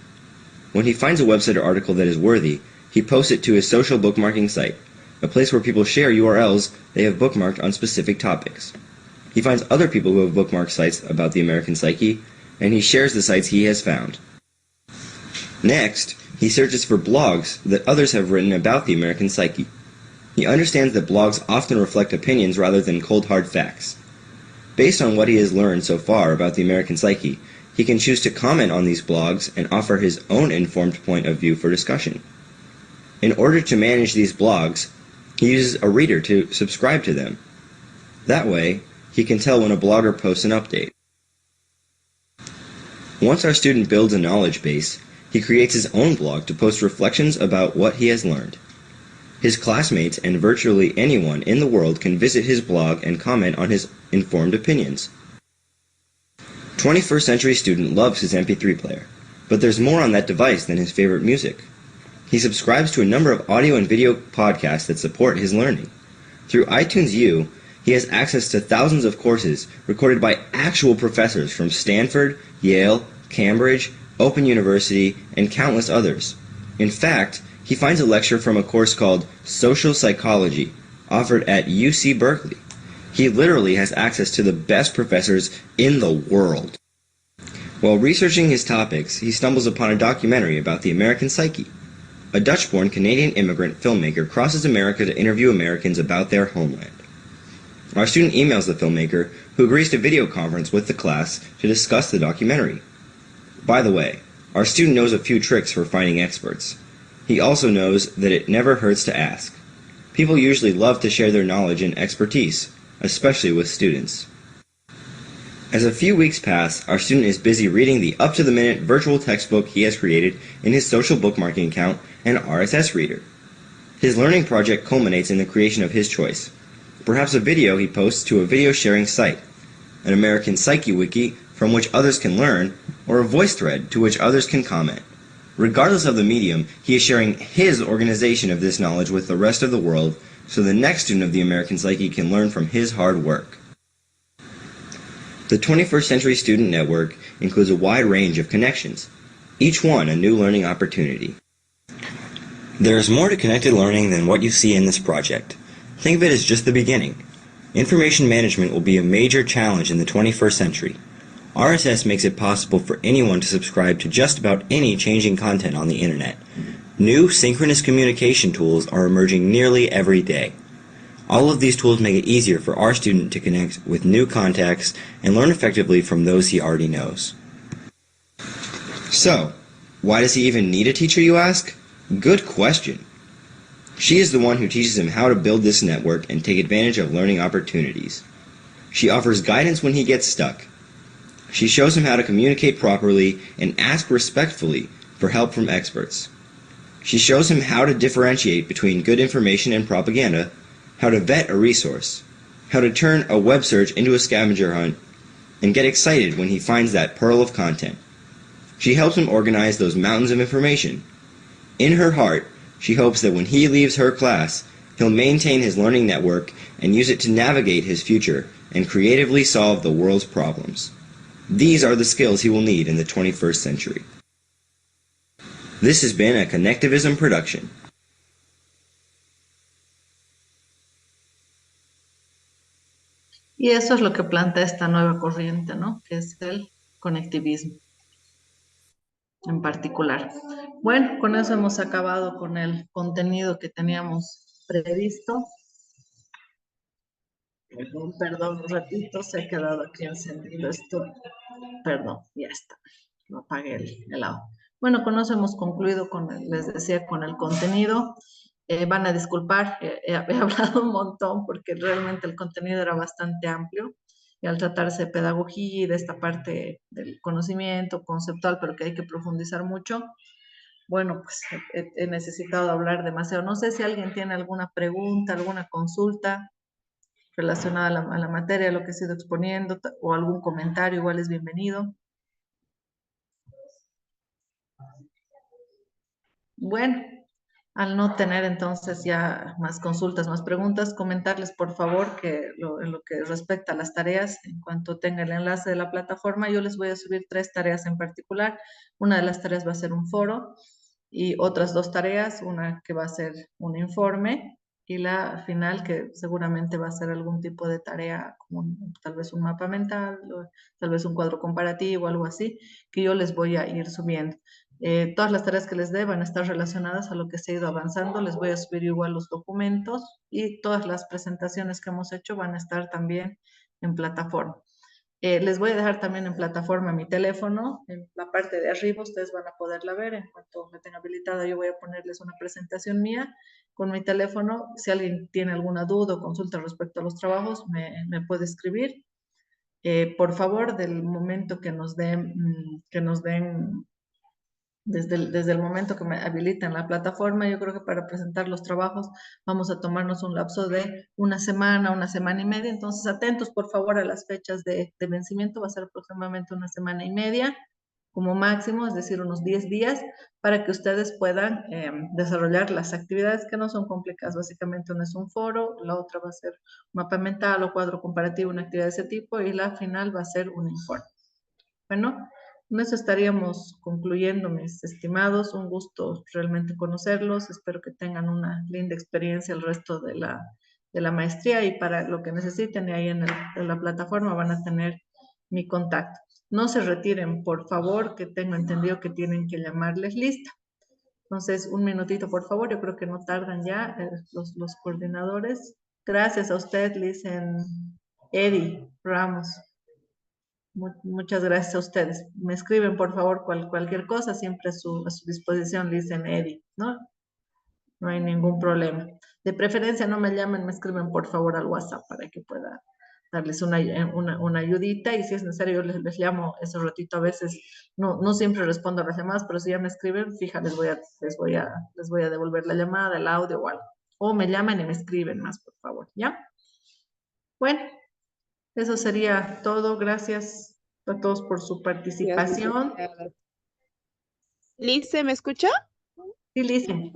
When he finds a website or article that is worthy, he posts it to his social bookmarking site, a place where people share URLs they have bookmarked on specific topics. He finds other people who have bookmarked sites about the American psyche, and he shares the sites he has found. Next, he searches for blogs that others have written about the American psyche. He understands that blogs often reflect opinions rather than cold hard facts. Based on what he has learned so far about the American psyche, he can choose to comment on these blogs and offer his own informed point of view for discussion. In order to manage these blogs, he uses a reader to subscribe to them. That way, he can tell when a blogger posts an update. Once our student builds a knowledge base, he creates his own blog to post reflections about what he has learned. His classmates and virtually anyone in the world can visit his blog and comment on his informed opinions. 21st Century Student loves his MP3 player, but there's more on that device than his favorite music. He subscribes to a number of audio and video podcasts that support his learning. Through iTunes U, he has access to thousands of courses recorded by actual professors from Stanford, Yale, Cambridge, Open University, and countless others. In fact, he finds a lecture from a course called Social Psychology, offered at UC Berkeley. He literally has access to the best professors in the world. While researching his topics, he stumbles upon a documentary about the American psyche. A Dutch-born Canadian immigrant filmmaker crosses America to interview Americans about their homeland. Our student emails the filmmaker, who agrees to video conference with the class to discuss the documentary. By the way, our student knows a few tricks for finding experts. He also knows that it never hurts to ask. People usually love to share their knowledge and expertise, especially with students. As a few weeks pass, our student is busy reading the up-to-the-minute virtual textbook he has created in his social bookmarking account and RSS reader. His learning project culminates in the creation of his choice. Perhaps a video he posts to a video sharing site, an American Psyche wiki from which others can learn, or a voice thread to which others can comment. Regardless of the medium, he is sharing his organization of this knowledge with the rest of the world so the next student of the American Psyche can learn from his hard work. The 21st Century Student Network includes a wide range of connections, each one a new learning opportunity. There is more to connected learning than what you see in this project. Think of it as just the beginning. Information management will be a major challenge in the 21st century. RSS makes it possible for anyone to subscribe to just about any changing content on the internet. New synchronous communication tools are emerging nearly every day. All of these tools make it easier for our student to connect with new contacts and learn effectively from those he already knows. So, why does he even need a teacher, you ask? Good question. She is the one who teaches him how to build this network and take advantage of learning opportunities. She offers guidance when he gets stuck. She shows him how to communicate properly and ask respectfully for help from experts. She shows him how to differentiate between good information and propaganda, how to vet a resource, how to turn a web search into a scavenger hunt, and get excited when he finds that pearl of content. She helps him organize those mountains of information. In her heart, she hopes that when he leaves her class, he'll maintain his learning network and use it to navigate his future and creatively solve the world's problems. These are the skills he will need in the 21st century. This has been a Connectivism production. Y eso es lo que plantea esta nueva corriente, ¿no? Que es el conectivismo en particular. Bueno, con eso hemos acabado con el contenido que teníamos previsto. Perdón, un ratito, se ha quedado aquí encendido esto. Perdón, ya está. No apagué el audio. Bueno, con eso hemos concluido les decía, con el contenido. Van a disculpar, he hablado un montón porque realmente el contenido era bastante amplio y al tratarse de pedagogía y de esta parte del conocimiento conceptual, pero que hay que profundizar mucho, bueno, pues he necesitado hablar demasiado. No sé si alguien tiene alguna pregunta, alguna consulta relacionada a la materia, a lo que he sido exponiendo, o algún comentario, igual es bienvenido. Bueno, al no tener entonces ya más consultas, más preguntas, comentarles por favor que en lo que respecta a las tareas, en cuanto tenga el enlace de la plataforma, yo les voy a subir 3 tareas en particular. Una de las tareas va a ser un foro y otras 2 tareas, una que va a ser un informe y la final que seguramente va a ser algún tipo de tarea, como tal vez un mapa mental, o tal vez un cuadro comparativo, algo así, que yo les voy a ir subiendo. Todas las tareas que les dé van a estar relacionadas a lo que se ha ido avanzando. Les voy a subir igual los documentos y todas las presentaciones que hemos hecho van a estar también en plataforma. Les voy a dejar también en plataforma mi teléfono. En la parte de arriba ustedes van a poderla ver. En cuanto me tenga habilitada, yo voy a ponerles una presentación mía con mi teléfono. Si alguien tiene alguna duda o consulta respecto a los trabajos, me puede escribir. Por favor, del momento que nos den desde el momento que me habilitan la plataforma, yo creo que para presentar los trabajos vamos a tomarnos un lapso de una semana y media. Entonces, atentos por favor a las fechas de vencimiento, va a ser aproximadamente una semana y media como máximo, es decir, unos 10 días, para que ustedes puedan desarrollar las actividades que no son complicadas. Básicamente, una es un foro, la otra va a ser un mapa mental o cuadro comparativo, una actividad de ese tipo, y la final va a ser un informe. Bueno, con eso estaríamos concluyendo, mis estimados. Un gusto realmente conocerlos. Espero que tengan una linda experiencia el resto de la maestría y para lo que necesiten, y ahí en la plataforma van a tener mi contacto. No se retiren, por favor, que tengo entendido que tienen que llamarles lista. Entonces, un minutito, por favor. Yo creo que no tardan ya los coordinadores. Gracias a usted, dicen Eddie Ramos. Muchas gracias a ustedes. Me escriben, por favor, cualquier cosa, siempre a su disposición, dicen Eddie, ¿no? No hay ningún problema. De preferencia, no me llamen, me escriben, por favor, al WhatsApp para que pueda darles una ayudita, y si es necesario, yo les llamo ese ratito. A veces no siempre respondo a las llamadas, pero si ya me escriben, fija, les voy a devolver la llamada, el audio o algo. O me llaman y me escriben más, por favor, ¿ya? Bueno. Eso sería todo. Gracias a todos por su participación. Lice, ¿me escucha? Sí, Lice.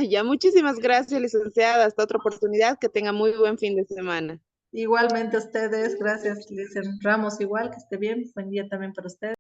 Ya, muchísimas gracias, licenciada. Hasta otra oportunidad. Que tenga muy buen fin de semana. Igualmente a ustedes. Gracias, Lice Ramos. Igual, que esté bien. Buen día también para ustedes.